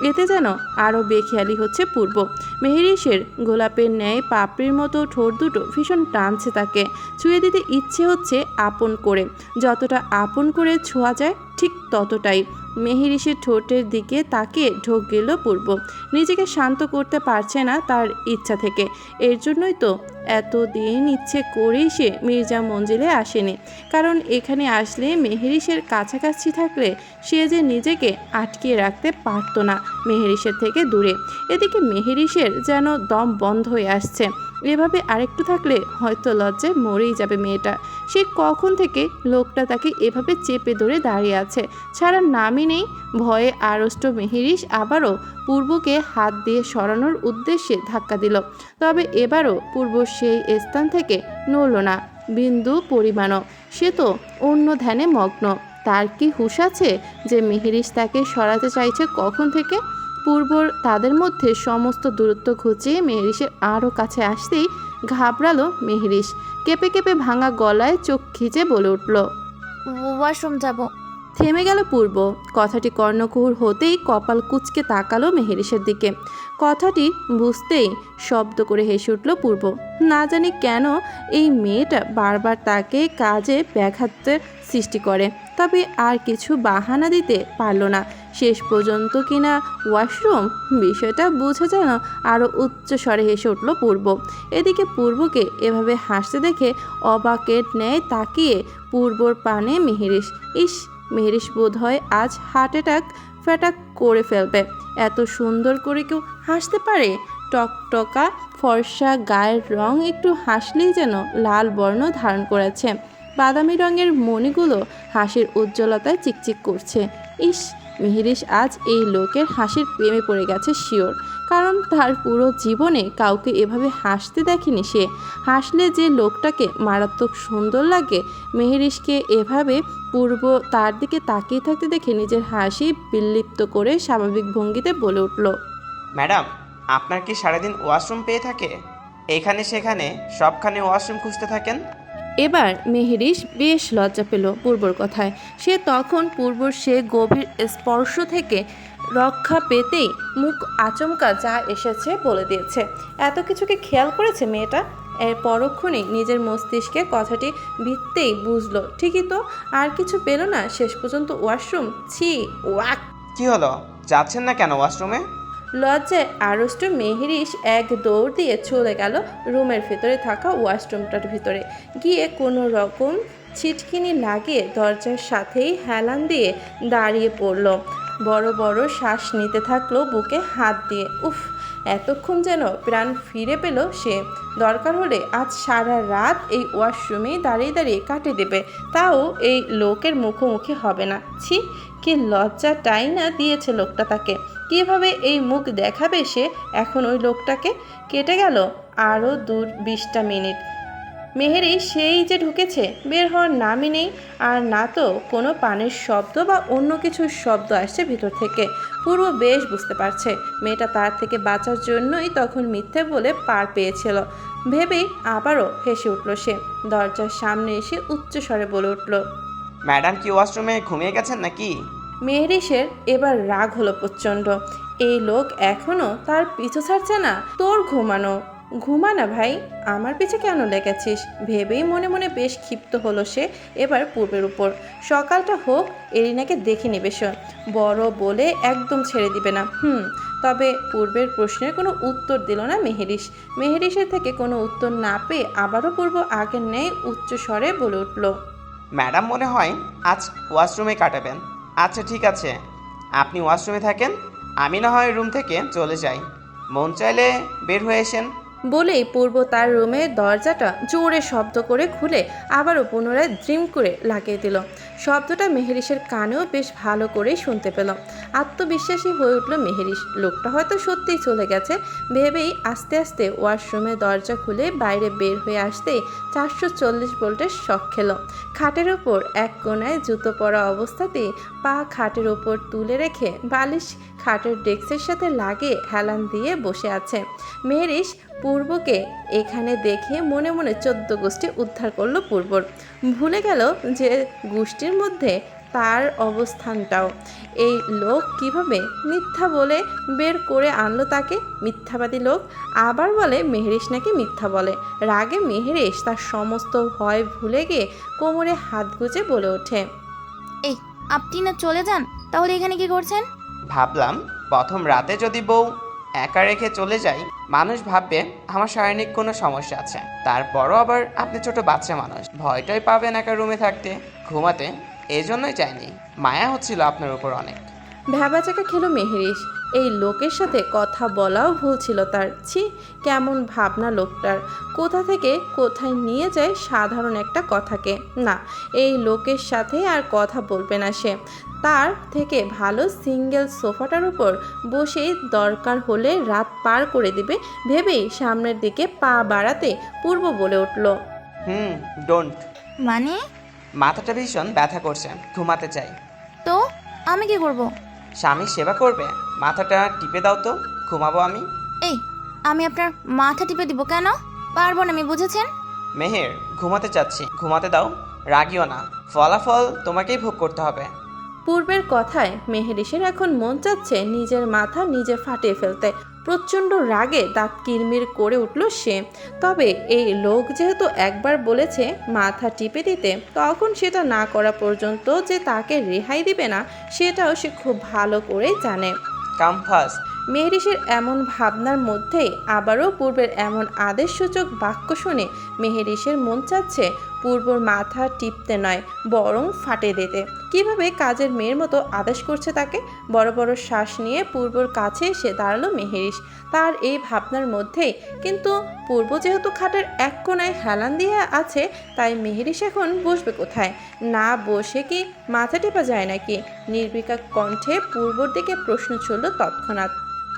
এতে যেন আরও বেখেয়ালি হচ্ছে পূর্ব। মেহেরিশের গোলাপের ন্যায় পাপড়ির মতো ঠোঁট দুটো ভীষণ টানছে তাকে। ছুঁয়ে দিতে ইচ্ছে হচ্ছে আপন করে। যতটা আপন করে ছোঁয়া যায় ঠিক ততটাই। মেহেরিশের ঠোঁটের দিকে তাকিয়ে ঢোক গেল পূর্ব। নিজেকে শান্ত করতে পারছে না তার ইচ্ছা থেকে। এর জন্যই তো এতদিন ইচ্ছে করেই সে মির্জা মঞ্জিলে আসেনি। কারণ এখানে আসলে মেহেরিশের কাছাকাছি থাকলে সে যে নিজেকে আটকিয়ে রাখতে পারত না মেহেরিশের থেকে দূরে। এদিকে মেহেরিশের যেন দম বন্ধ হয়ে আসছে। এভাবে আরেকটু থাকলে হয়তো লজ্জায় মরেই যাবে মেয়েটা। সে কখন থেকে লোকটা তাকে এভাবে চেপে ধরে দাঁড়িয়ে আছে, ছাড়ার নামই নেই। ভয়ে আড়ষ্ট মেহেরিশ আবারও পূর্বকে হাত দিয়ে সরানোর উদ্দেশ্যে ধাক্কা দিল। তবে এবারও পূর্ব সেই স্থান থেকে নড়ল না বিন্দু পরিমাণও। সে তো অন্য ধ্যানে মগ্ন। তার কি হুঁশ আছে যে মেহেরিশ তাকে সরাতে চাইছে কখন থেকে? পূর্বর তাদের মধ্যে সমস্ত দূরত্ব ঘুচিয়ে মেহেরিশের আরও কাছে আসতেই ঘাবড়ালো মেহেরিশ। কেঁপে কেঁপে ভাঙা গলায় চোখ খিচে বলে উঠল, ওয়াশরুম যাব। থেমে গেল পূর্ব। কথাটি কর্ণকুহুর হতেই কপাল কুঁচকে তাকালো মেহেরিশের দিকে। কথাটি বুঝতেই শব্দ করে হেসে উঠল পূর্ব। না জানি কেন এই মেয়েটা বারবার তাকে কাজে ব্যাঘাতের সৃষ্টি করে। তবে আর কিছু বাহানা দিতে পারল না। শেষ পর্যন্ত কিনা ওয়াশরুম, বিষয়টা বুঝে যেন আরও উচ্চ স্বরে হেসে উঠল পূর্ব। এদিকে পূর্বকে এভাবে হাসতে দেখে অবাকের ন্যায় তাকিয়ে পূর্বর পানে মেহেরিশ। ইস, মেহেরিশ বোধ হয় আজ হার্ট অ্যাটাক করে ফেলবে। এত সুন্দর করে কেউ হাসতে পারে? টকটকা ফর্সা গায়ের রং একটু হাসলেই যেন লাল বর্ণ ধারণ করেছে। বাদামি রঙের মণিগুলো হাসির উজ্জ্বলতায় চিকচিক করছে। ইস, মেহেরিশ আজ এই লোকের হাসির প্রেমে পড়ে গেছে শিওর। কারণ তার পুরো জীবনে কাউকে এভাবে হাসতে দেখেনি সে। হাসলে যে লোকটাকে মারাত্মক সুন্দর লাগে, মেহেরিশকে এভাবে পূর্ব তার দিকে তাকিয়ে থাকতে দেখে নিজের হাসি বিলুপ্ত করে স্বাভাবিক ভঙ্গিতে বলে উঠল, ম্যাডাম, আপনার কি সারাদিন ওয়াশরুম পেয়ে থাকে? এখানে সেখানে সবখানে ওয়াশরুম খুঁজতে থাকেন। এবার মেহেরিশ বেশ লজ্জা পেল পূর্বর কথায়। সে তখন পূর্বর সে গভীর স্পর্শ থেকে রক্ষা পেতেই মুখ আচমকা যা এসেছে বলে দিয়েছে। এত কিছুকে খেয়াল করেছে মেয়েটা। এর পরক্ষণেই নিজের মস্তিষ্কে কথাটি ভিত্তেই বুঝলো, ঠিকই তো, আর কিছু পেল না। শেষ পর্যন্ত ওয়াশরুম, ছি, ওয়াক। কি হলো, যাচ্ছেন না কেন ওয়াশরুমে? লজ্জায় আড়ষ্ট মেহেরিশ এক দৌড় দিয়ে চলে গেল রুমের ভেতরে থাকা ওয়াশরুমটার ভিতরে। গিয়ে কোনো রকম ছিটকিনি লাগিয়ে দরজার সাথেই হেলান দিয়ে দাঁড়িয়ে পড়ল। বড় বড় শ্বাস নিতে থাকলো বুকে হাত দিয়ে। উফ, এতক্ষণ যেন প্রাণ ফিরে পেল সে। দরকার হলে আজ সারা রাত এই ওয়াশরুমেই দাঁড়িয়ে দাঁড়িয়ে কাটিয়ে দেবে, তাও এই লোকের মুখোমুখি হবে না। ছি, কি লজ্জাটাই না দিয়েছে লোকটা তাকে। কিভাবে এই মুখ দেখাবে সে এখন ওই লোকটাকে? কেটে গেল আরও ২-২০টা মিনিট। মেহেরি সেই যে ঢুকেছে, বের হওয়ার নামই নেই। আর না তো কোনো পানির শব্দ বা অন্য কিছুর শব্দ আসছে ভিতর থেকে। পূর্ব বেশ বুঝতে পারছে মেয়েটা তার থেকে বাঁচার জন্যই তখন মিথ্যে বলে পার পেয়েছিল ভেবেই আবারও হেসে উঠল সে। দরজার সামনে এসে উচ্চস্বরে বলে উঠল, ম্যাডাম কি ওয়াশরুমে ঘুমিয়ে গেছেন নাকি? মেহেরিশের এবার রাগ হলো প্রচণ্ড। এই লোক এখনো তার পিছু ছাড়ছে না। তোর ঘুমা না ভাই, আমার পিছে কেন লেগেছিস? ভেবেই মনে মনে বেশ ক্ষিপ্ত হলো সে এবার পূর্বের উপর। সকালটা হোক, এরিনাকে দেখে নেবে সে, বড় বলে একদম ছেড়ে দিবে না। তবে পূর্বের প্রশ্নের কোনো উত্তর দিল না মেহেরিশ। মেহেরিশের থেকে কোনো উত্তর না পেয়ে আবারও পূর্ব আগের ন্যায় উচ্চ স্বরে বলে উঠল, ম্যাডাম মনে হয় আজ ওয়াশরুমে কাটাবেন। আচ্ছা ঠিক আছে, আপনি ওয়াশরুমে থাকেন, আমি না হয় রুম থেকে চলে যাই, মন চাইলে বের হয়ে এসেন। বলেই পূর্ব তার রুমের দরজাটা জোরে শব্দ করে খুলে আবারও পুনরায় ড্রিম করে লাগিয়ে দিল। শব্দটা মেহেরিশের কানেও বেশ ভালো করেই শুনতে পেল। আত্মবিশ্বাসী হয়ে উঠল মেহেরিশ। লোকটা হয়তো সত্যিই চলে গেছে ভেবেই আস্তে আস্তে ওয়াশরুমের দরজা খুলে বাইরে বের হয়ে আসতেই 440 ভোল্টের শক খেল। খাটের ওপর এক কোণায় জুতো পরা অবস্থাতেই পা খাটের ওপর তুলে রেখে বালিশ খাটের ডেস্কের সাথে লাগিয়ে হেলান দিয়ে বসে আছে। মেহেরিশ পূর্বকে এখানে দেখে মনে মনে 14 গোষ্ঠী উদ্ধার করলো পূর্বর। ভুলে গেল যে গোষ্ঠীর মধ্যে তার অবস্থানটাও। এই লোক কিভাবে মিথ্যা বলে বের করে আনলো তাকে? মিথ্যাবাদী লোক। আবার বলে মেহেরিশ নাকি মিথ্যা বলে। রাগে মেহেরিশ তার সমস্ত ভয় ভুলে গিয়ে কোমরে হাত গুজে বলে ওঠে, এই, আপনি না চলে যান, তাহলে এখানে কি করছেন? ভাবলাম প্রথম রাতে যদি বউ একা রেখে চলে যাই, মানুষ ভাববে আমার শারীরিক কোনো সমস্যা আছে। তারপরও আবার আপনি ছোট বাচ্চা মানুষ, ভয়টাই পাবেন একা রুমে থাকতে ঘুমাতে, এই জন্যই চাইনি। মায়া হচ্ছিল আপনার উপর অনেক। ভ্যাবাচাকা খেলো মেহেরিশ। এই লোকের সাথে কথা বলাও ভুল ছিল তার। ছি, কেমন ভাবনা লোকটার! কোথা থেকে কোথায় নিয়ে যায় সাধারণ একটা কথাকে। না, এই লোকের সাথে আর কথা বলবে না সে। তার থেকে ভালো সিঙ্গেল সোফাটার উপর বসেই দরকার হলে রাত পার করে দিবে ভেবেই সামনের দিকে পা বাড়াতে পূর্ব বলে উঠল, ডোন্ট। মানে? মাথাটা ভীষণ ব্যথা করছে, ঘুমাতে চাই। তো আমি কি করব? স্বামীর সেবা করবে, মাথাটা টিপে দাও তো, ঘুমাবো আমি। এই, আমি আপনার মাথা টিপে দিব কেন? পারবো না আমি, বুঝেছেন? মেহের, ঘুমাতে চাচ্ছি, ঘুমাতে দাও, রাগিও না, ফলাফল তোমাকেই ভোগ করতে হবে। পূর্বের কথায় মেহেরিশের এখন মন চাচ্ছে নিজের মাথা নিজে ফাটিয়ে ফেলতে। প্রচণ্ড রাগে দাঁত কিরমির করে উঠল সে। তবে এই লোক যেহেতু একবার বলেছে মাথা টিপে দিতে, তখন সেটা না করা পর্যন্ত যে তাকে রেহাই দিবে না সেটাও সে খুব ভালো করে জানে। Come first. মেহেরিশের এমন ভাবনার মধ্যেই আবারও পূর্বের এমন আদেশসূচক বাক্য শুনে মেহেরিশের মন চাচ্ছে পূর্বর মাথা টিপতে নয়, বরং ফাটে দিতে। কিভাবে কাজের মেয়ের মতো আদেশ করছে তাকে। বড় বড় শ্বাস নিয়ে পূর্বর কাছে এসে দাঁড়ালো মেহেরিশ তার এই ভাবনার মধ্যেই। কিন্তু পূর্ব যেহেতু খাটের এক কোণায় হেলান দিয়ে আছে, তাই মেহেরিশ এখন বসবে কোথায়? না বসে কি মাথা টেপা যায় নাকি? নির্বিকার কণ্ঠে পূর্বর দিকে প্রশ্ন ছুড়ল তৎক্ষণাৎ।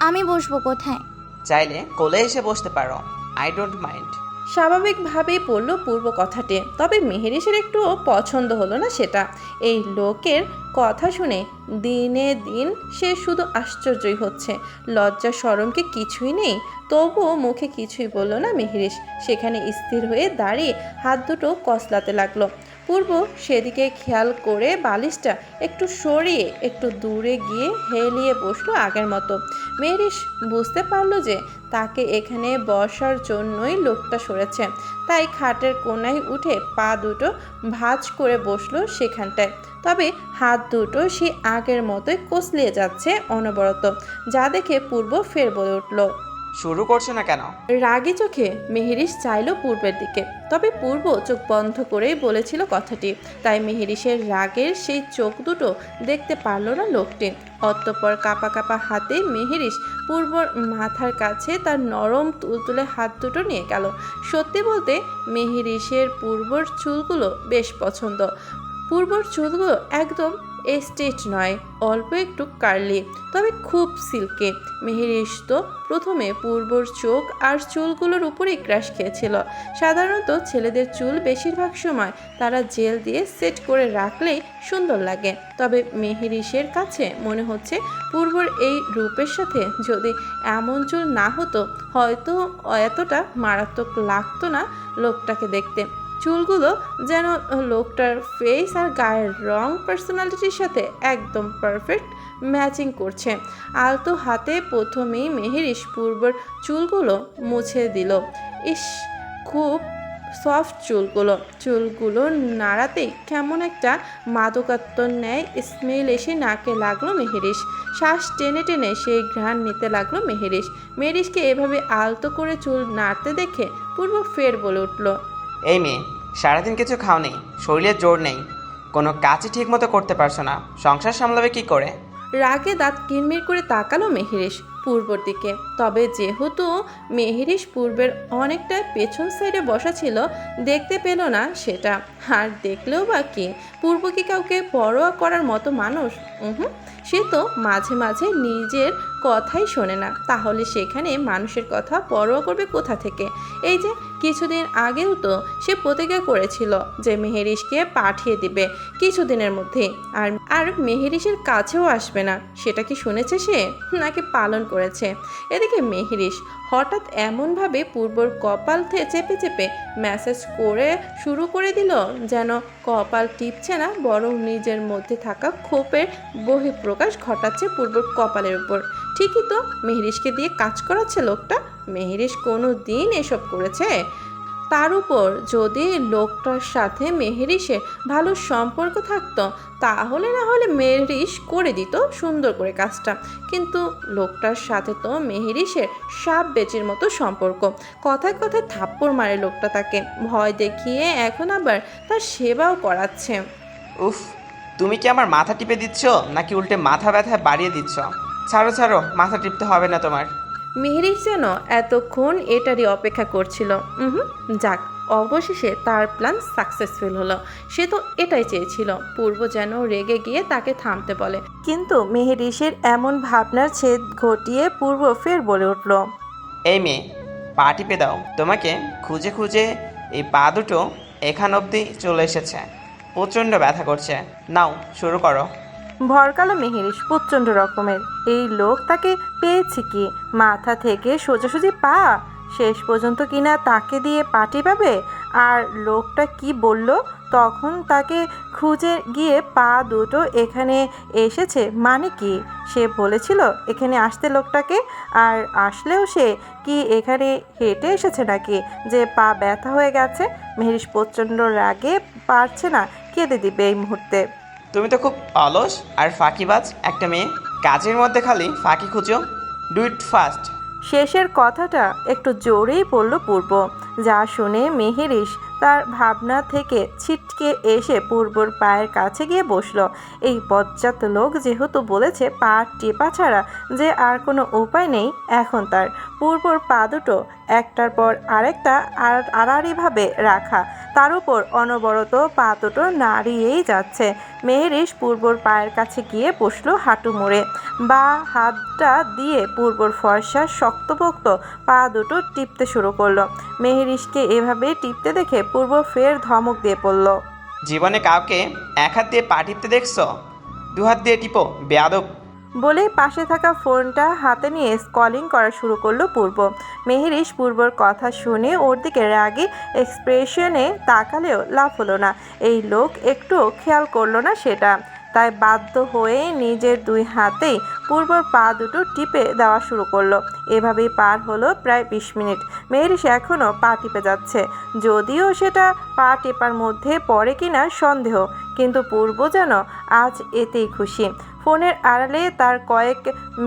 আমি বসবো কোথায়? চাইলে কোলে এসে বসতে পারো, আই ডোন্ট মাইন্ড। স্বাভাবিকভাবেই বলল পূর্ব কথাটি, তবে মেহেরিসের একটুও পছন্দ হলো না সেটা। এই লোকের কথা শুনে দিনে দিন সে শুধু আশ্চর্যই হচ্ছে। লজ্জা শরমকে কিছুই নেই, তবুও মুখে কিছুই বলল না মেহেরিস। সেখানে স্থির হয়ে দাঁড়িয়ে হাত দুটো কসলাতে লাগলো। পূর্ব সেদিকে খেয়াল করে বালিশটা একটু সরিয়ে একটু দূরে গিয়ে হেলিয়ে বসলো আগের মতো। মেহেরিস বুঝতে পারলো যে তাকে এখানে বসার জন্যই লোকটা সরেছে, তাই খাটের কোনায় উঠে পা দুটো ভাঁজ করে বসলো সেখানটায়। তবে হাত দুটো সে আগের মতোই কসলিয়ে যাচ্ছে অনবরত, যা দেখে পূর্ব ফের বলে উঠল। শুরু করছো না কেন? রাগী চোখে মেহেরিস চাইলো পূর্বের দিকে, তবে পূর্ব চোখ বন্ধ করেই বলেছিল কথাটি, তাই মেহেরিসের রাগের সেই চোখ দুটো দেখতে পারল না লোকটি। অতঃপর কাপা কাপা হাতে মেহেরিস পূর্বর মাথার কাছে তার নরম তুলতুলে হাত দুটো নিয়ে গেল। সত্যি বলতে মেহেরিসের পূর্বর চুলগুলো বেশ পছন্দ। পূর্বর চুলগুলো একদম স্ট্রেট নয়, অল্প একটু কার্লি, তবে খুব সিল্কি। মেহেরিস তো প্রথমে পূর্বর চোখ আর চুলগুলোর উপরেই ক্রাশ খেয়েছিল। সাধারণত ছেলেদের চুল বেশিরভাগ সময় তারা জেল দিয়ে সেট করে রাখলেই সুন্দর লাগে, তবে মেহেরিসের কাছে মনে হচ্ছে পূর্বর এই রূপের সাথে যদি এমন চুল না হতো হয়তো এতটা মারাত্মক লাগতো না লোকটাকে দেখতে। চুলগুলো যেন লোকটার ফেস আর গায়ের রং পার্সোনালিটির সাথে একদম পারফেক্ট ম্যাচিং করছে। আলতো হাতে প্রথমেই মেহেরিস পূর্বর চুলগুলো মুছে দিল। ইস, খুব সফট চুলগুলো নাড়াতেই কেমন একটা মাদকাত্মর ন্যায় স্মেল এসে নাকে লাগলো মেহেরিস। শ্বাস টেনে টেনে সেই ঘ্রাণ নিতে লাগলো মেহেরিসকে এভাবে আলতো করে চুল নাড়তে দেখে পূর্ব ফের বলে উঠল। এই মেয়ে, সারাদিন কিছু খাও নেই, শরীরে জোর নেই, কোনো কাজই ঠিক মতো করতে পারছো না, সংসার সামলাবে কি করে? রাগে দাঁত কিরমির করে তাকালো মেহেরিস পূর্বর দিকে। তবে যেহেতু মেহেরিস পূর্বের অনেকটা পেছন সাইডে বসা ছিল, দেখতে পেল না সেটা। আর দেখলেও বা কি, পূর্ব কি কাউকে পরোয়া করার মতো মানুষ? সে তো মাঝে মাঝে নিজের কথাই শোনে না, তাহলে সেখানে মানুষের কথা পরোয়া করবে কোথা থেকে? এই যে কিছুদিন আগেও তো সে প্রতিজ্ঞা করেছিল যে মেহেরিসকে পাঠিয়ে দিবে কিছুদিনের মধ্যে, আর মেহেরিসের কাছেও আসবে না। সেটা কি শুনেছে সে, নাকি পালন করেছে? এদিকে মেহেরিস হঠাৎ এমনভাবে পূর্বর কপাল চেপে চেপে ম্যাসেজ করে শুরু করে দিল যেন কপাল টিপছে না, বরং নিজের মধ্যে থাকা ক্ষোভের বহিঃপ্রকাশ ঘটাচ্ছে পূর্বর কপালের উপর। ঠিকই তো, মেহেরিসকে দিয়ে কাজ করাচ্ছে লোকটা। মেহেরিস কোনো দিন এসব করেছে? তার উপর যদি লোকটার সাথে মেহেরিসের ভালো সম্পর্ক থাকতো তাহলে না হলে মেহেরিস করে দিত সুন্দর করে কাজটা, কিন্তু লোকটার সাথে তো মেহেরিসের সাপ বেচির মতো সম্পর্ক। কথায় কথায় থাপ্পড় মারে লোকটা তাকে, ভয় দেখিয়ে এখন আবার তার সেবাও করাচ্ছে। উফ, তুমি কি আমার মাথা টিপে দিচ্ছ নাকি উল্টে মাথা ব্যথা বাড়িয়ে দিচ্ছ? ছাড়ো, মাথা টিপতে হবে না তোমার। মেহেরিস যেন এতক্ষণ এটারই অপেক্ষা করছিল। যাক, অবশেষে তার প্ল্যান সাকসেসফুল হলো। সে তো এটাই চেয়েছিল, পূর্ব যেন রেগে গিয়ে তাকে থামতে বলে। কিন্তু মেহেরিসের এমন ভাবনার ছেদ ঘটিয়ে পূর্ব ফের বলে উঠল। এই মেয়ে, পা টিপে দাও। তোমাকে খুঁজে খুঁজে এই পা দুটো এখান অবধি চলে এসেছে, প্রচণ্ড ব্যথা করছে। নাও শুরু করো। ভরকালো মেহেরিস প্রচণ্ড রকমের। এই লোক তাকে পেয়েছে কি? মাথা থেকে সোজাসুজি পা, শেষ পর্যন্ত কিনা তাকে দিয়ে পাটি পাবে। আর লোকটা কি বলল তখন তাকে খুঁজে গিয়ে পা দুটো এখানে এসেছে মানে কি? সে বলেছিল এখানে আসতে লোকটাকে, আর আসলেও সে কি এখানে হেঁটে এসেছে নাকি যে পা ব্যথা হয়ে গেছে? মেহেরিস প্রচণ্ড রাগে পারছে না, কেঁদে দিবে এই মুহূর্তে। তুমি তো খুব অলস আর ফাঁকিবাজ একটা মেয়ে, কাজের মধ্যে খালি ফাঁকি খুঁজো। Do it fast. শেষের কথাটা একটু জোরেই বলল পূর্ব, যা শুনে মেহেরিস তার ভাবনা থেকে ছিটকে এসে পূর্বর পায়ের কাছে গিয়ে বসলো। এই বজ্জাত লোক যেহেতু বলেছে পা টেপা ছাড়া যে আর কোনো উপায় নেই, এখন তার পূর্বর পা দুটো একটার পর আরেকটা আড়াআড়িভাবে রাখা, তার উপর অনবরত পা দুটো নাড়িয়েই যাচ্ছে। মেহেরিশ পূর্বর পায়ের কাছে গিয়ে বসলো হাঁটু মুড়ে, বা হাতটা দিয়ে পূর্বর ফর্সা শক্তপোক্ত পা দুটো টিপতে শুরু করলো। মেহেরিশকে এভাবে টিপতে দেখে পূর্ব ফের ধমক দিয়ে পড়ল। জীবনে কাউকে এক হাত দিয়ে পা টিপতে দেখছো? দু হাত দিয়ে টিপো, বেয়াদব। বলেই পাশে থাকা ফোনটা হাতে নিয়ে স্কলিং করা শুরু করলো পূর্ব। মেহেরিশ পূর্বর কথা শুনে ওর দিকে রাগী এক্সপ্রেশনে তাকালেও লাভ হলো না। এই লোক একটুও খেয়াল করলো না সেটা, তাই বাধ্য হয়ে নিজের দুই হাতেই পূর্বর পা দুটো টিপে দেওয়া শুরু করলো। এভাবেই পার হলো প্রায় 20 মিনিট। মেহেরিশ এখনও পা টিপে যাচ্ছে, যদিও সেটা পা টেপার মধ্যে পড়ে কিনা সন্দেহ, কিন্তু পূর্ব যেন আজ এতেই খুশি। ফোনের আড়ালে তার কয়েক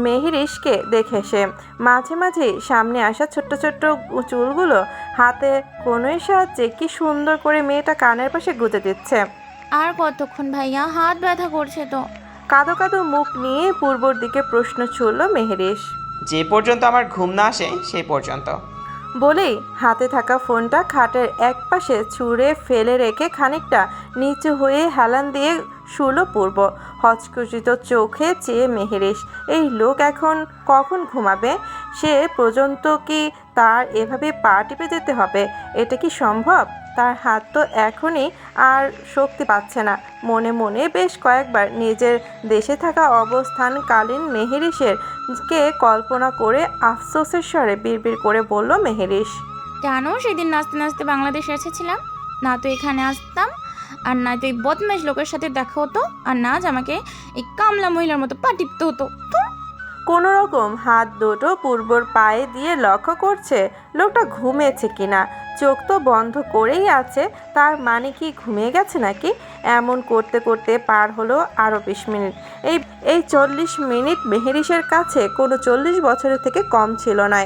মেহেরিশকে দেখে সে মাঝে মাঝে সামনে আসা ছোট্ট ছোট্ট চুলগুলো হাতে কোনোই সাহায্যে কি সুন্দর করে মেয়েটা কানের পাশে গুঁজে দিচ্ছে। আর কতক্ষণ ভাইয়া, হাত ব্যথা করছে তো। কাঁদো কাঁদো মুখ নিয়ে পূর্বর দিকে প্রশ্ন ছুড়ল মেহেরিশ। যে পর্যন্ত আমার ঘুম না আসে সেই পর্যন্ত। বলেই হাতে থাকা ফোনটা খাটের এক পাশে ছুঁড়ে ফেলে রেখে খানিকটা নিচু হয়ে হেলান দিয়ে শুলো পূর্ব। হচকুচিত চোখে চেয়ে মেহেরিশ। এই লোক এখন কখন ঘুমাবে? সে পর্যন্ত কি তার এভাবে পা টিপে যেতে হবে? এটা কি সম্ভব? তার হাত তো এখনই আর শক্তি পাচ্ছে না। মনে মনে বেশ কয়েকবার নিজের দেশে থাকা অবস্থানকালীন মেহেরিশের কে কল্পনা করে আফসোসের স্বরে বিড়বিড় করে বলল মেহেরিশ। কেন সেদিন নাচতে নাচতে বাংলাদেশে এসেছিলাম? না তো এখানে আসতাম, আর না তো এই বদমাইশ লোকের সাথে দেখা হতো, আর না আজ আমাকে এই কামলা মহিলার মতো পা টিপতে হতো। কোনো রকম হাত দুটো পূর্বর পায়ে দিয়ে লক্ষ্য করছে লোকটা ঘুমিয়েছে কিনা। চোখ তো বন্ধ করেই আছে, তার মানে কি ঘুমিয়ে গেছে নাকি? এমন করতে করতে পার হলো আরও 20 মিনিট। এই 40 মিনিট মেহেরিশের কাছে কোনো 40 বছরের থেকে কম ছিল না।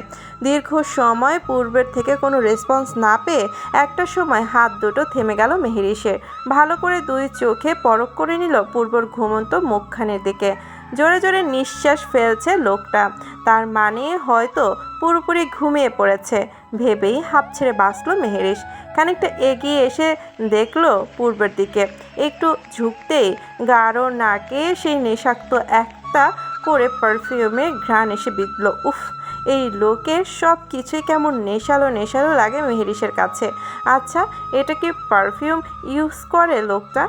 দীর্ঘ সময় পূর্বের থেকে কোনো রেসপন্স না পেয়ে একটা সময় হাত দুটো থেমে গেল মেহেরিশের। ভালো করে দুই চোখে পরখ করে নিল পূর্বর ঘুমন্ত মুখখানের দিকে। জোরে জোরে নিঃশ্বাস ফেলছে লোকটা, তার মানে হয়তো পুরোপুরি ঘুমিয়ে পড়েছে ভেবেই হাঁপ ছেড়ে বাঁচল মেহেরিশ। খানিকটা এগিয়ে এসে দেখলো পূর্বের দিকে। একটু ঝুঁকতেই গাঢ় নাকে সেই নেশাক্ত একটা করে পারফিউমের ঘ্রাণ এসে বিঁধল। উফ, এই লোকের সব কিছুই কেমন নেশালো নেশালো লাগে মেহেরিশের কাছে। আচ্ছা, এটা কি পারফিউম ইউজ করে লোকটা?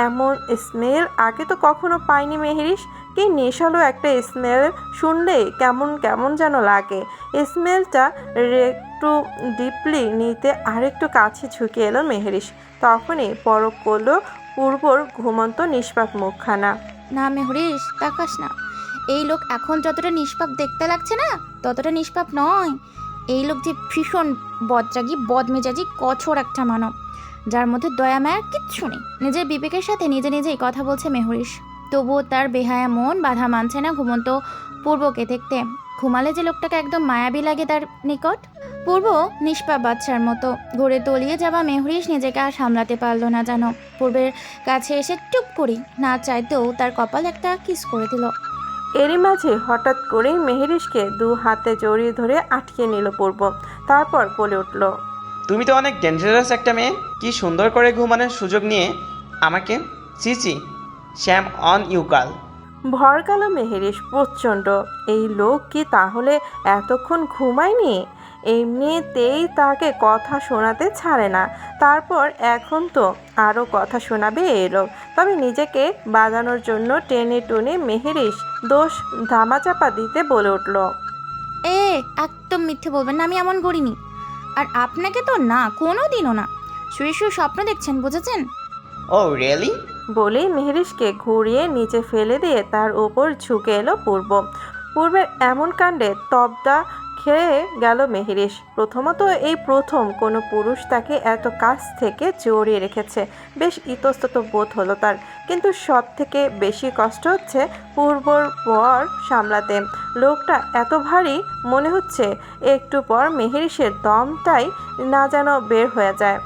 এমন স্মেল আগে তো কখনো পাইনি মেহেরিশ। কি নেশালো একটা স্মেল, শুনলেই কেমন কেমন যেন লাগে। স্মেলটা একটু ডিপলি নিতে আরেকটু কাছে ঝুঁকে এলো মেহেরিশ। তখনই পরখ করলো পূর্বর ঘুমন্ত নিষ্পাপ মুখখানা। না মেহরিশ, তাকাস না। এই লোক এখন যতটা নিষ্পাপ দেখতে লাগছে না, ততটা নিষ্পাপ নয়। এই লোক যে ভীষণ বদরাগী, বদমেজাজি, কঠোর একটা মানব, যার মধ্যে দয়া মায়ার কিচ্ছু নেই। নিজের বিবেকের সাথে নিজে নিজেই কথা বলছে মেহরিশ। তবুও তার বেহায়া মন বাধা মানছে না ঘুমন্ত পূর্বকে দেখতে। ঘুমালে যে লোকটাকে একদম মায়াবী লাগে তার নিকট। পূর্ব নিষ্পাপ বাচ্চার মতো ঘুরে তলিয়ে যাওয়া মেহরিশ নিজেকে আর সামলাতে পারলো না যেন। পূর্বের কাছে এসে টুপ করি না চাইতেও তার কপাল একটা কিস করে দিল। এরই মাঝে হঠাৎ করেই মেহেরিশকে দু হাতে জড়িয়ে ধরে আটকে নিল পূর্ব। তারপর বলে উঠল, তুমি তো অনেক ডেঞ্জারাস একটা মেয়ে। কি সুন্দর করে ঘুমানোর সুযোগ নিয়ে আমাকে চিচি শ্যাম অন ইউ গার্ল। ভরকাল মেহেরিশ প্রচণ্ড। এই লোক কি তাহলে এতক্ষণ ঘুমায়নি? এমনিতেই তাকে কথা শোনাতে ছাড়ে না, তারপর এখন তো আরও কথা শোনাবে এই লোক। তবে নিজেকে বাজানোর জন্য টেনে টুনে মেহেরিশ দোষ ধামাচাপা দিতে বলে উঠল, একদম মিথ্যে বলবেন না, আমি এমন করিনি। আর আপনাকে তো না, কোনো দিনও না। শুয়ে শুয়ে স্বপ্ন দেখছেন, বুঝেছেন? ও রিয়েলি? বলেই মেহেরিশকে ঘুরিয়ে নিচে ফেলে দিয়ে তার ওপর ঝুঁকে এলো পূর্বের এমন কাণ্ডে তবদা খেয়ে গেল মেহেরিশ। প্রথমত এই প্রথম কোনো পুরুষ তাকে এত কাছ থেকে জড়িয়ে রেখেছে। বেশ ইতস্তত বোধ হলো তার, কিন্তু সব থেকে বেশি কষ্ট হচ্ছে পূর্বর পর সামলাতে। লোকটা এত ভারী, মনে হচ্ছে একটু পর মেহেরিশের দমটাই না যেন বের হয়ে যায়।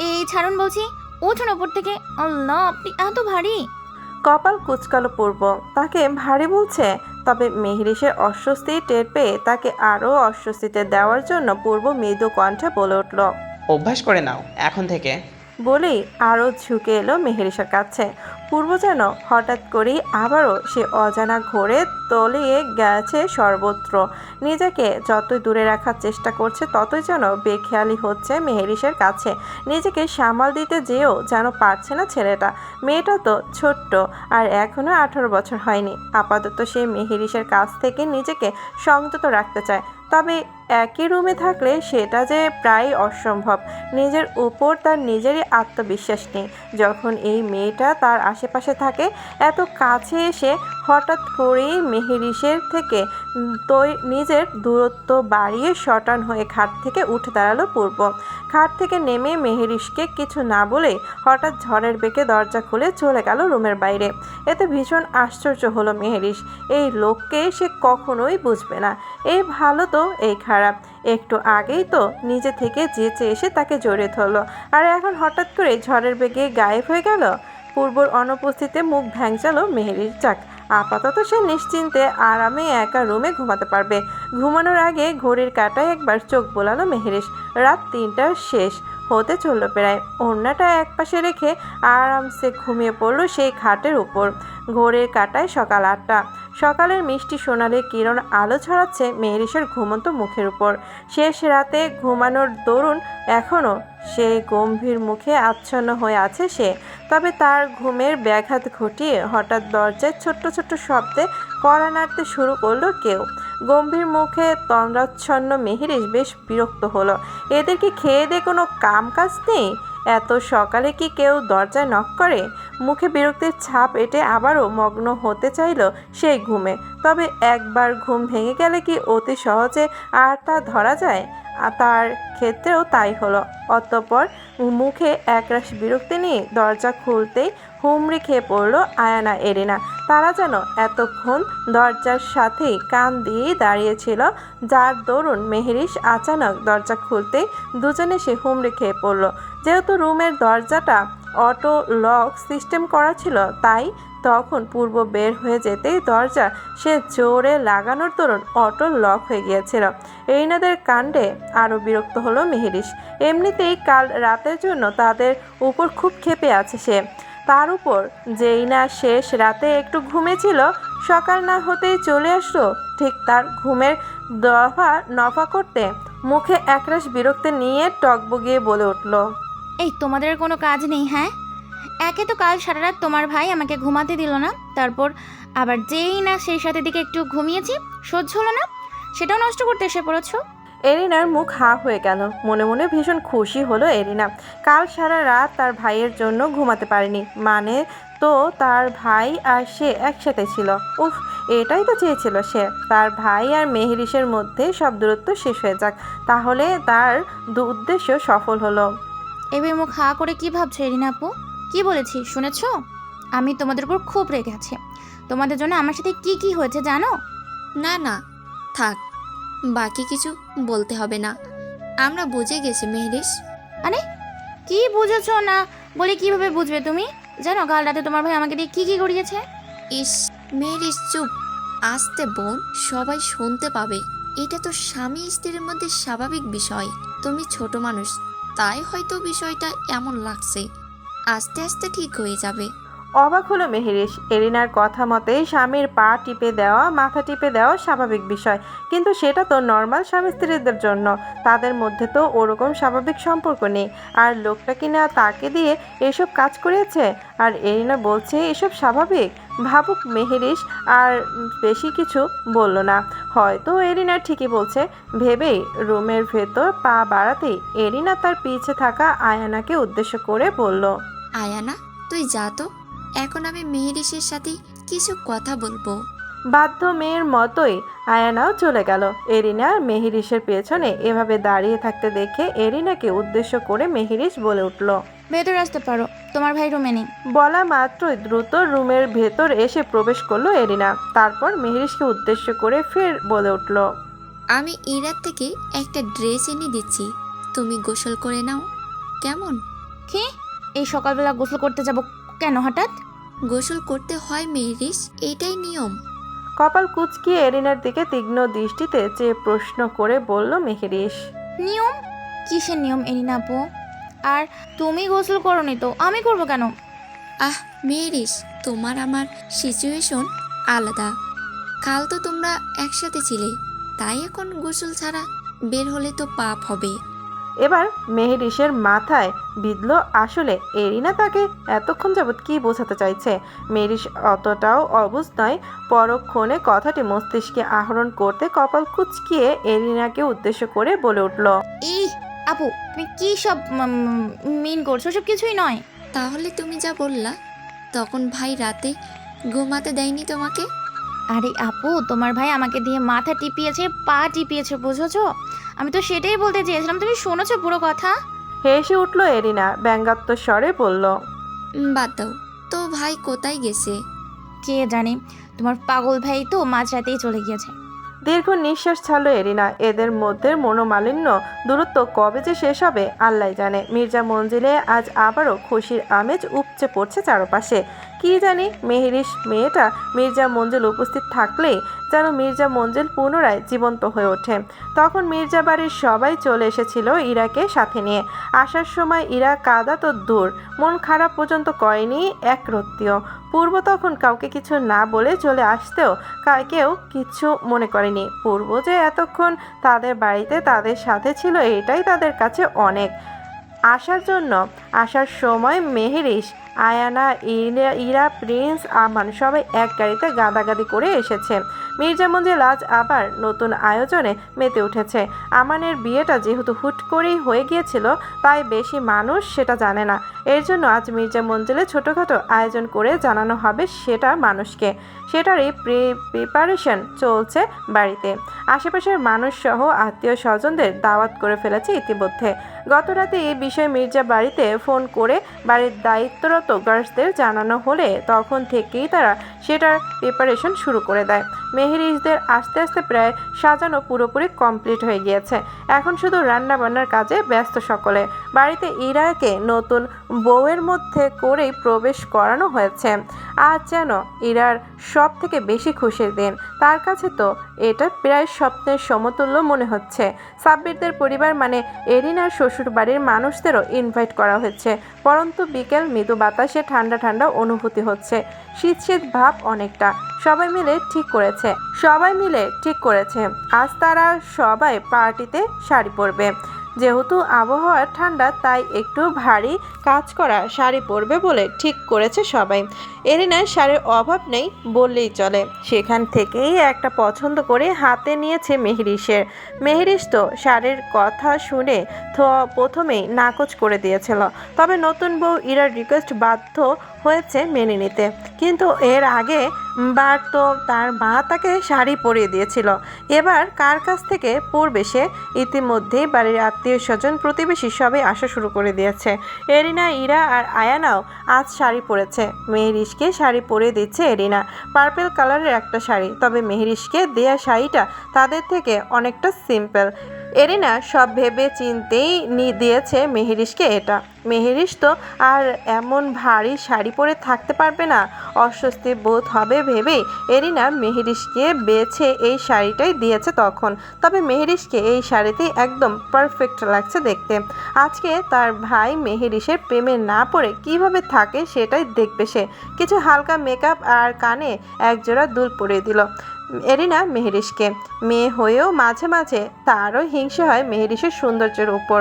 এই ছাড়ুন বলছি, উঠুন ওপর থেকে। আল্লাহ, আপনি এত ভারী। কপাল কুচকালো পূর্ব, তাকে ভারী বলছে। তবে মেহেরিশের অস্বস্তি টের পেয়ে তাকে আরও অস্বস্তিতে দেওয়ার জন্য পূর্ব মৃদু কণ্ঠে বলে উঠল, অভ্যাস করে নাও এখন থেকে। বলেই আরও ঝুঁকে এলো মেহেরিসের কাছে। পূর্ব যেন হঠাৎ করেই আবারও সে অজানা ঘোরে তলিয়ে গেছে সর্বত্র। নিজেকে যতই দূরে রাখার চেষ্টা করছে ততই যেন বেখেয়ালি হচ্ছে মেহেরিসের কাছে। নিজেকে সামাল দিতে যেও যেন পারছে না ছেলেটা। মেয়েটা তো ছোট্ট, আর এখনও 18 বছর হয়নি। আপাতত সে মেহেরিসের কাছ থেকে নিজেকে সংযত রাখতে চায়, তবে একই রুমে থাকলে সেটা যে প্রায় অসম্ভব। নিজের উপর তার নিজেরই আত্মবিশ্বাস নেই। যখন এই মেয়েটা তার আশেপাশে থাকে, এত কাছে এসে হঠাৎ করেই মেহেরিসের থেকে নিজের দূরত্ব বাড়িয়ে শটান হয়ে খাট থেকে উঠে দাঁড়ালো পূর্ব। খাট থেকে নেমে মেহেরিসকে কিছু না বলেই হঠাৎ ঝড়ের বেগে দরজা খুলে চলে গেল রুমের বাইরে। এতে ভীষণ আশ্চর্য হলো মেহেরিস। এই লোককে সে কখনোই বুঝবে না। এই ভালো তো এই খারাপ। একটু আগেই তো নিজে থেকে যেচে এসে তাকে জড়িয়ে ধরলো, আর এখন হঠাৎ করে ঝড়ের বেগে গায়েব হয়ে গেল। পূর্বর অনুপস্থিতিতে মুখ ভ্যাংচালো মেহেরিস। যাক, আপাতত সে নিশ্চিন্তে আরামে একা রুমে ঘুমাতে পারবে। ঘুমানোর আগে ঘড়ির কাঁটায় একবার চোখ বোলালো মেহেরিস। রাত 3টার শেষ হতে চলল প্রায়। ওড়নাটা একপাশে রেখে আরামসে ঘুমিয়ে পড়ল সেই খাটের উপর। ঘড়ির কাঁটায় সকাল 8টা। সকালের মিষ্টি সোনালি কিরণ আলো ছড়াচ্ছে মেহেরিসের ঘুমন্ত মুখের উপর। শেষ রাতে ঘুমানোর দরুন এখনও সেই গম্ভীর মুখে আচ্ছন্ন হয়ে আছে সে। তবে তার ঘুমের ব্যাঘাত ঘটিয়ে হঠাৎ দরজায় ছোট্ট ছোট্ট শব্দে কড়া নাড়তে শুরু করলো কেউ। গম্ভীর মুখে তন্দ্রাচ্ছন্ন মেহেরিস বেশ বিরক্ত হলো। এদের কি খেয়ে দিয়ে কোনো কাম কাজ নেই? এত সকালে কি কেউ দরজায় নক করে? মুখে বিরক্তির ছাপ এঁটে আবারও মগ্ন হতে চাইল সেই ঘুমে। তবে একবার ঘুম ভেঙে গেলে কি অতি সহজে আর তা ধরা যায়? তার ক্ষেত্রেও তাই হলো। অতঃপর মুখে একরাশ বিরক্তি নিয়ে দরজা খুলতেই হুমড়ি খেয়ে পড়ল আয়ানা এরিনা। তারা যেন এতক্ষণ দরজার সাথেই কান দিয়েই দাঁড়িয়েছিল, যার দরুন মেহেরিস আচানক দরজা খুলতেই দুজনে সে হুমড়ি খেয়ে পড়ল। যেহেতু রুমের দরজাটা অটো লক সিস্টেম করা ছিল, তাই তখন পূর্ব বের হয়ে যেতেই দরজা সে জোরে লাগানোর দরুন অটো লক হয়ে গিয়েছিল। এরিনাদের কাণ্ডে আরও বিরক্ত হলো মেহেরিস। এমনিতেই কাল রাতের জন্য তাদের উপর খুব ক্ষেপে আছে সে। তার উপর যেই না শেষ রাতে একটু ঘুমেছিল, সকাল না হতেই চলে আসলো ঠিক তার ঘুমের দফা নফা করতে। মুখে একরাশ বিরক্তি নিয়ে টকবগিয়ে বলে উঠল, এই তোমাদের কোনো কাজ নেই? হ্যাঁ, একে তো কাল সারা রাত তোমার ভাই আমাকে ঘুমাতে দিল না, তারপর আবার যেই না সেই সাথে দিকে একটু ঘুমিয়েছি, সহ্য হলো না, সেটাও নষ্ট করতে এসে পড়েছো। এরিনার মুখ হা হয়ে গেল। মনে মনে ভীষণ খুশি হলো এরিনা। কাল সারা রাত তার ভাইয়ের জন্য ঘুমাতে পারেনি, মানে তো তার ভাই আর সে একসাথে ছিল। উফ, এটাই তো চেয়েছিল সে। তার ভাই আর মেহেরিসের মধ্যে সব দূরত্ব শেষ হয়ে যাক, তাহলে তার উদ্দেশ্য সফল হলো। এবার মুখ হা করে কি ভাবছো এরিনা আপু? কি বলেছি শুনেছো? আমি তোমাদের উপর খুব রেগে আছি। তোমাদের জন্য আমার সাথে কি কি হয়েছে জানো? না না, থাক, বাকি কিছু বলতে হবে না, আমরা বুঝে গেছি মেহেরিস। মানে কি বুঝেছো না বলে কিভাবে বুঝবে তুমি? জানো কাল রাতে তোমার ভাই আমাকে দিয়ে কি কি করিয়েছে? ইস মেহেরিস, চুপ, আস্তে বোন, সবাই শুনতে পাবে। এটা তো স্বামী স্ত্রীর মধ্যে স্বাভাবিক বিষয়। তুমি ছোট মানুষ, তাই হয়তো বিষয়টা এমন লাগছে। আস্তে আস্তে ঠিক হয়ে যাবে। অবাক হলো মেহেরিস। এরিনার কথা মতে স্বামীর পা টিপে দেওয়া, মাথা টিপে দেওয়া স্বাভাবিক বিষয়, কিন্তু সেটা তো নর্মাল স্বামী স্ত্রীদের জন্য। তাদের মধ্যে তো ওরকম স্বাভাবিক সম্পর্ক নেই। আর লোকটা কিনা তাকে দিয়ে এসব কাজ করিয়েছে, আর এরিনা বলছে এসব স্বাভাবিক। ভাবুক মেহেরিস আর বেশি কিছু বলল না। হয়তো এরিনা ঠিকই বলছে ভেবেই রুমের ভেতর পা বাড়াতেই এরিনা তার পিছে থাকা আয়ানাকে উদ্দেশ্য করে বলল, আয়ানা, তুই যা তো, এখন আমি মেহেরিসের সাথে কিছু কথা বলবো। বাধ্য মেয়ের মতোই আয়ানাও চলে গেল। এরিনা মেহেরিসের পেছনে এভাবে দাঁড়িয়ে থাকতে দেখে এরিনাকে উদ্দেশ্য করে মেহেরিস বলে উঠল, ভেতরে আসতে পারো, তোমার ভাই রুমে নেই। বলা মাত্রই দ্রুত রুমের ভেতর এসে প্রবেশ করলো এরিনা। তারপর মেহেরিসকে উদ্দেশ্য করে ফের বলে উঠল, আমি ইরার থেকে একটা ড্রেস এনে দিচ্ছি, তুমি গোসল করে নাও, কেমন? কি? এই সকালবেলা গোসল করতে যাব কেন হঠাৎ? গোসল করতে হয় মেহেরিস, এটাই নিয়ম। কপাল কুঁচকিয়ে এরিনার দিকে তীক্ষ্ণ দৃষ্টিতে চেয়ে প্রশ্ন করে বলল মেহেরিস, নিয়ম? কিসের নিয়ম এরিনা আপু? আর তুমি গোসল করোনি তো আমি করবো কেন? আহ মেহেরিস, তোমার আমার সিচুয়েশন আলাদা। কাল তো তোমরা একসাথে ছিলে, তাই এখন গোসল ছাড়া বের হলে তো পাপ হবে। এবার মেহেরিসের মাথায় বিঁধল আসলে এরিনা তাকে এতক্ষণ যাবৎ কি বোঝাতে চাইছে। মেহেরিস অতটাও অবুঝ নয়। পরক্ষণে কথাটি মস্তিষ্কে আহরণ করতে কপাল কুঁচকিয়ে এরিনাকে উদ্দেশ্য করে বলে উঠল, এই আপু, তুমি কি সব মিন করছো? সব কিছুই নয়। তাহলে তুমি যা বললা, তখন ভাই রাতে ঘুমাতে দেয়নি তোমাকে? আরে আপু, তোমার ভাই আমাকে দিয়ে মাথা টিপিয়েছে, পা টিপিয়েছে, বুঝেছো? আমি তো সেটাই বলতে চেয়েছিলাম, তুমি শোনেছো পুরো কথা? হেসে উঠল এরিনা, ব্যঙ্গাত্মক স্বরে বলল, বাদ দাও তো, ভাই কোথায় গেছে? কে জানে, তোমার পাগল ভাই তো মাঝরাতেই চলে গিয়েছে। দীর্ঘ নিঃশ্বাস ছাড়ল এরিনা। এদের মধ্যে মনোমালিন্য দূরত্ব কবে যে শেষ হবে আল্লাহ জানে। মির্জা মঞ্জিলে আজ আবারও খুশির আমেজ উপচে পড়ছে চারপাশে। কি জানি, মেহেরিস মেয়েটা মির্জা মঞ্জিল উপস্থিত থাকলেই যেন মির্জা মঞ্জিল পুনরায় জীবন্ত হয়ে ওঠে। তখন মির্জা বাড়ির সবাই চলে এসেছিল ইরাকে সাথে নিয়ে। আসার সময় ইরা কাদা তো দূর, মন খারাপ পর্যন্ত করেনি এক রত্তিও। পূর্ব তখন কাউকে কিছু না বলে চলে আসতেও কেউ কিছু মনে করেনি। পূর্ব যে এতক্ষণ তাদের বাড়িতে তাদের সাথে ছিল, এটাই তাদের কাছে অনেক। আসার সময় মেহেরিস, আয়ানা, ইরা, প্রিন্স, আমান সবাই এক গাড়িতে গাদাগাদি করে এসেছে। মির্জা মঞ্জিল আজ আবার নতুন আয়োজনে মেতে উঠেছে। আমানের বিয়েটা যেহেতু হুট করেই হয়ে গিয়েছিল, তাই বেশি মানুষ সেটা জানে না। এর জন্য আজ মির্জা মঞ্জিলে ছোটোখাটো আয়োজন করে জানানো হবে সেটা মানুষকে। সেটারই প্রিপারেশন চলছে বাড়িতে। আশেপাশের মানুষ সহ আত্মীয় স্বজনদের দাওয়াত করে ফেলেছে ইতিমধ্যে। গত রাতে এই বিষয়ে মির্জা বাড়িতে ফোন করে বাড়ির দায়িত্বরত গার্ডসদের জানানো হলে তখন থেকেই তারা সেটার প্রিপারেশন শুরু করে দেয়। মেহেরিসদের আস্তে আস্তে প্রায় সাজানো পুরোপুরি কমপ্লিট হয়ে গিয়েছে। এখন শুধু রান্না বান্নার কাজে ব্যস্ত সকলে। বাড়িতে ইরাকে নতুন বউয়ের মধ্যে করেই প্রবেশ করানো হয়েছে। আজ যেন ইরার সব থেকে বেশি খুশির দিন। তার কাছে তো এটা প্রায় স্বপ্নের সমতুল্য মনে হচ্ছে। সাব্বিরদের পরিবার মানে এরিনার শ্বশুর বাড়ির মানুষদেরও ইনভাইট করা হয়েছে। পরন্তু বিকেল মৃদু বাতাসে ঠান্ডা ঠান্ডা অনুভূতি হচ্ছে। শীত শীত ভাব অনেকটা। সবাই মিলে ঠিক করেছে আজ তারা সবাই পার্টিতে শাড়ি পরবে। যেহেতু আবহাওয়া ঠান্ডা, তাই একটু ভারী কাজ করা শাড়ি পরবে বলে ঠিক করেছে সবাই। এরিনার শাড়ির অভাব নেই বললেই চলে। সেখান থেকেই একটা পছন্দ করে হাতে নিয়েছে মেহেরিসের। মেহেরিস তো শাড়ির কথা শুনে প্রথমেই নাকচ করে দিয়েছিল। তবে নতুন বউ ইরার রিকোয়েস্ট বাধ্য হয়েছে মেনে নিতে। কিন্তু এর আগে বার তো তার মা তাকে শাড়ি পরিয়ে দিয়েছিল। এবার কার কাছ থেকে পরবে সে? ইতিমধ্যেই বাড়ির আত্মীয় স্বজন প্রতিবেশী সবাই আসা শুরু করে দিয়েছে। এরিনা, ইরা আর আয়ানাও আজ শাড়ি পরেছে। মেহেরিসকে শাড়ি পরিয়ে দিচ্ছে এরিনা। পার্পেল কালারের একটা শাড়ি, তবে মেহেরিসকে দেয়া শাড়িটা তাদের থেকে অনেকটা সিম্পল। এরিনা সব ভেবে চিন্তেই দিয়েছে মেহেরিসকে এটা। মেহেরিস তো আর এমন ভারী শাড়ি পরে থাকতে পারবে না, অস্বস্তি বোধ হবে ভেবেই এরিনা মেহেরিসকে বেছে এই শাড়িটাই দিয়েছে তখন। তবে মেহেরিসকে এই শাড়িতেই একদম পারফেক্ট লাগছে দেখতে। আজকে তার ভাই মেহেরিসের প্রেমে না পড়ে কিভাবে থাকে সেটাই দেখবে সে। কিছু হালকা মেকআপ আর কানে একজোড়া দুল পরিয়ে দিল এরিনা মেহেরিসকে। মেয়ে হয়েও মাঝে মাঝে তারও হিংসে হয় মেহেরিসের সৌন্দর্যের উপর।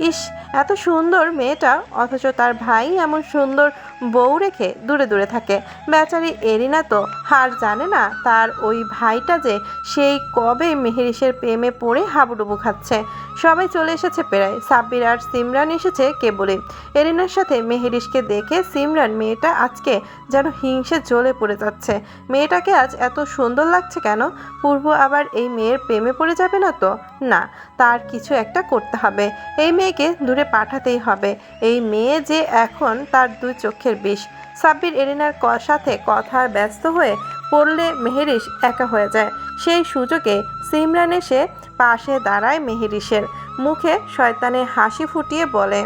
ইস, এত সুন্দর মেয়েটা, অথচ তার ভাই এমন সুন্দর বউ রেখে দূরে দূরে থাকে। বেচারি এরিনা তো হার জানে না তার ওই ভাইটা যে সেই কবে মেহেরিসের প্রেমে পড়ে হাবুডুবু খাচ্ছে। সবাই চলে এসেছে প্রায়। সাব্বির আর সিমরান এসেছে কেবলই। এরিনার সাথে মেহেরিসকে দেখে সিমরান মেয়েটা আজকে যেন হিংসে জ্বলে পড়ে যাচ্ছে। মেয়েটাকে আজ এত সুন্দর লাগছে কেন? পূর্ব আবার এই মেয়ের প্রেমে পড়ে যাবে না তো? না, তার কিছু একটা করতে হবে। এই মেয়েকে দূরে পাঠাতেই হবে। এই মেয়ে যে এখন তার দুই চোখের বিষ। সাব্বির এরিনার সাথে কথা ব্যস্ত হয়ে পড়লে মেহেরিস একা হয়ে যায়। সেই সুযোগে সিমরান এসে পাশে দাঁড়ায় মেহেরিসের। মুখে শয়তানের হাসি ফুটিয়ে বলে,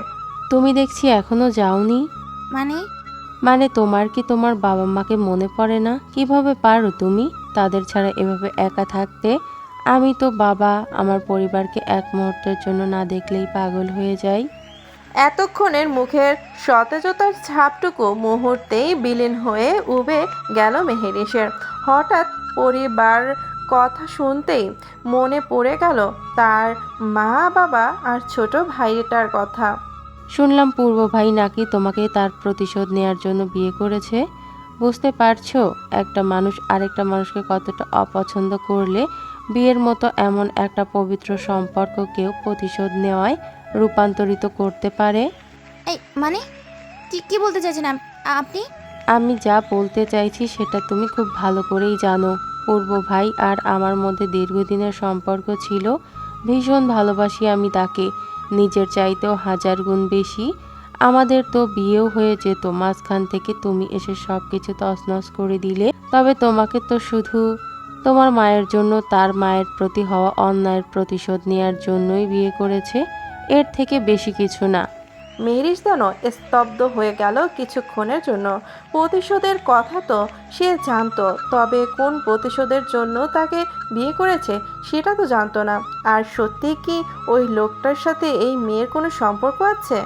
তুমি দেখছি এখনো যাওনি। মানে তোমার কি তোমার বাবা মাকে মনে পড়ে না? কিভাবে পারো তুমি তাদের ছাড়া এভাবে একা থাকতে? আমি তো বাবা, আমার পরিবারকে এক মুহূর্তের জন্য না দেখলেই পাগল হয়ে যাই। এতক্ষণের মুখের সতেজতার ছাপটুকু মুহূর্তেই বিলীন হয়ে উবে গেল মেহেরিসের। হঠাৎ পরিবার কথা শুনতেই মনে পড়ে গেল তার মা বাবা আর ছোট ভাইটার কথা। শুনলাম পূর্ব ভাই নাকি তোমাকে তার প্রতিশোধ নেয়ার জন্য বিয়ে করেছে। বুঝতে পারছো একটা মানুষ আরেকটা মানুষকে কতটা অপছন্দ করলে বিয়ের মতো এমন একটা পবিত্র সম্পর্ককেও প্রতিশোধ নেওয়ায় রূপান্তরিত করতে পারে। এই মানে কি বলতে চাইছেন আপনি? আমি যা বলতে চাইছি সেটা তুমি খুব ভালো করেই জানো। পূর্ব ভাই আর আমার মধ্যে দীর্ঘদিনের সম্পর্ক ছিল। ভীষণ ভালোবাসি আমি তাকে, নিজের চাইতেও 1000 গুণ বেশি। আমাদের তো বিয়েও হয়ে যেত, মাঝখান থেকে তুমি এসে সব কিছু তছনছ করে দিলে। তবে তোমাকে তো শুধু তোমার মায়ের জন্য, তার মায়ের প্রতি হওয়া অন্যায়ের প্রতিশোধ নেওয়ার জন্যই বিয়ে করেছে, এর থেকে বেশি কিছু না। মেহেরিস যেন স্তব্ধ হয়ে গেল কিছুক্ষণের জন্য। প্রতিশোধের কথা তো সে জানতো, তবে কোন প্রতিশোধের জন্য তাকে বিয়ে করেছে সেটা তো জানতো না। আর সত্যি কি ওই লোকটার সাথে এই মেয়ের কোনো সম্পর্ক আছে?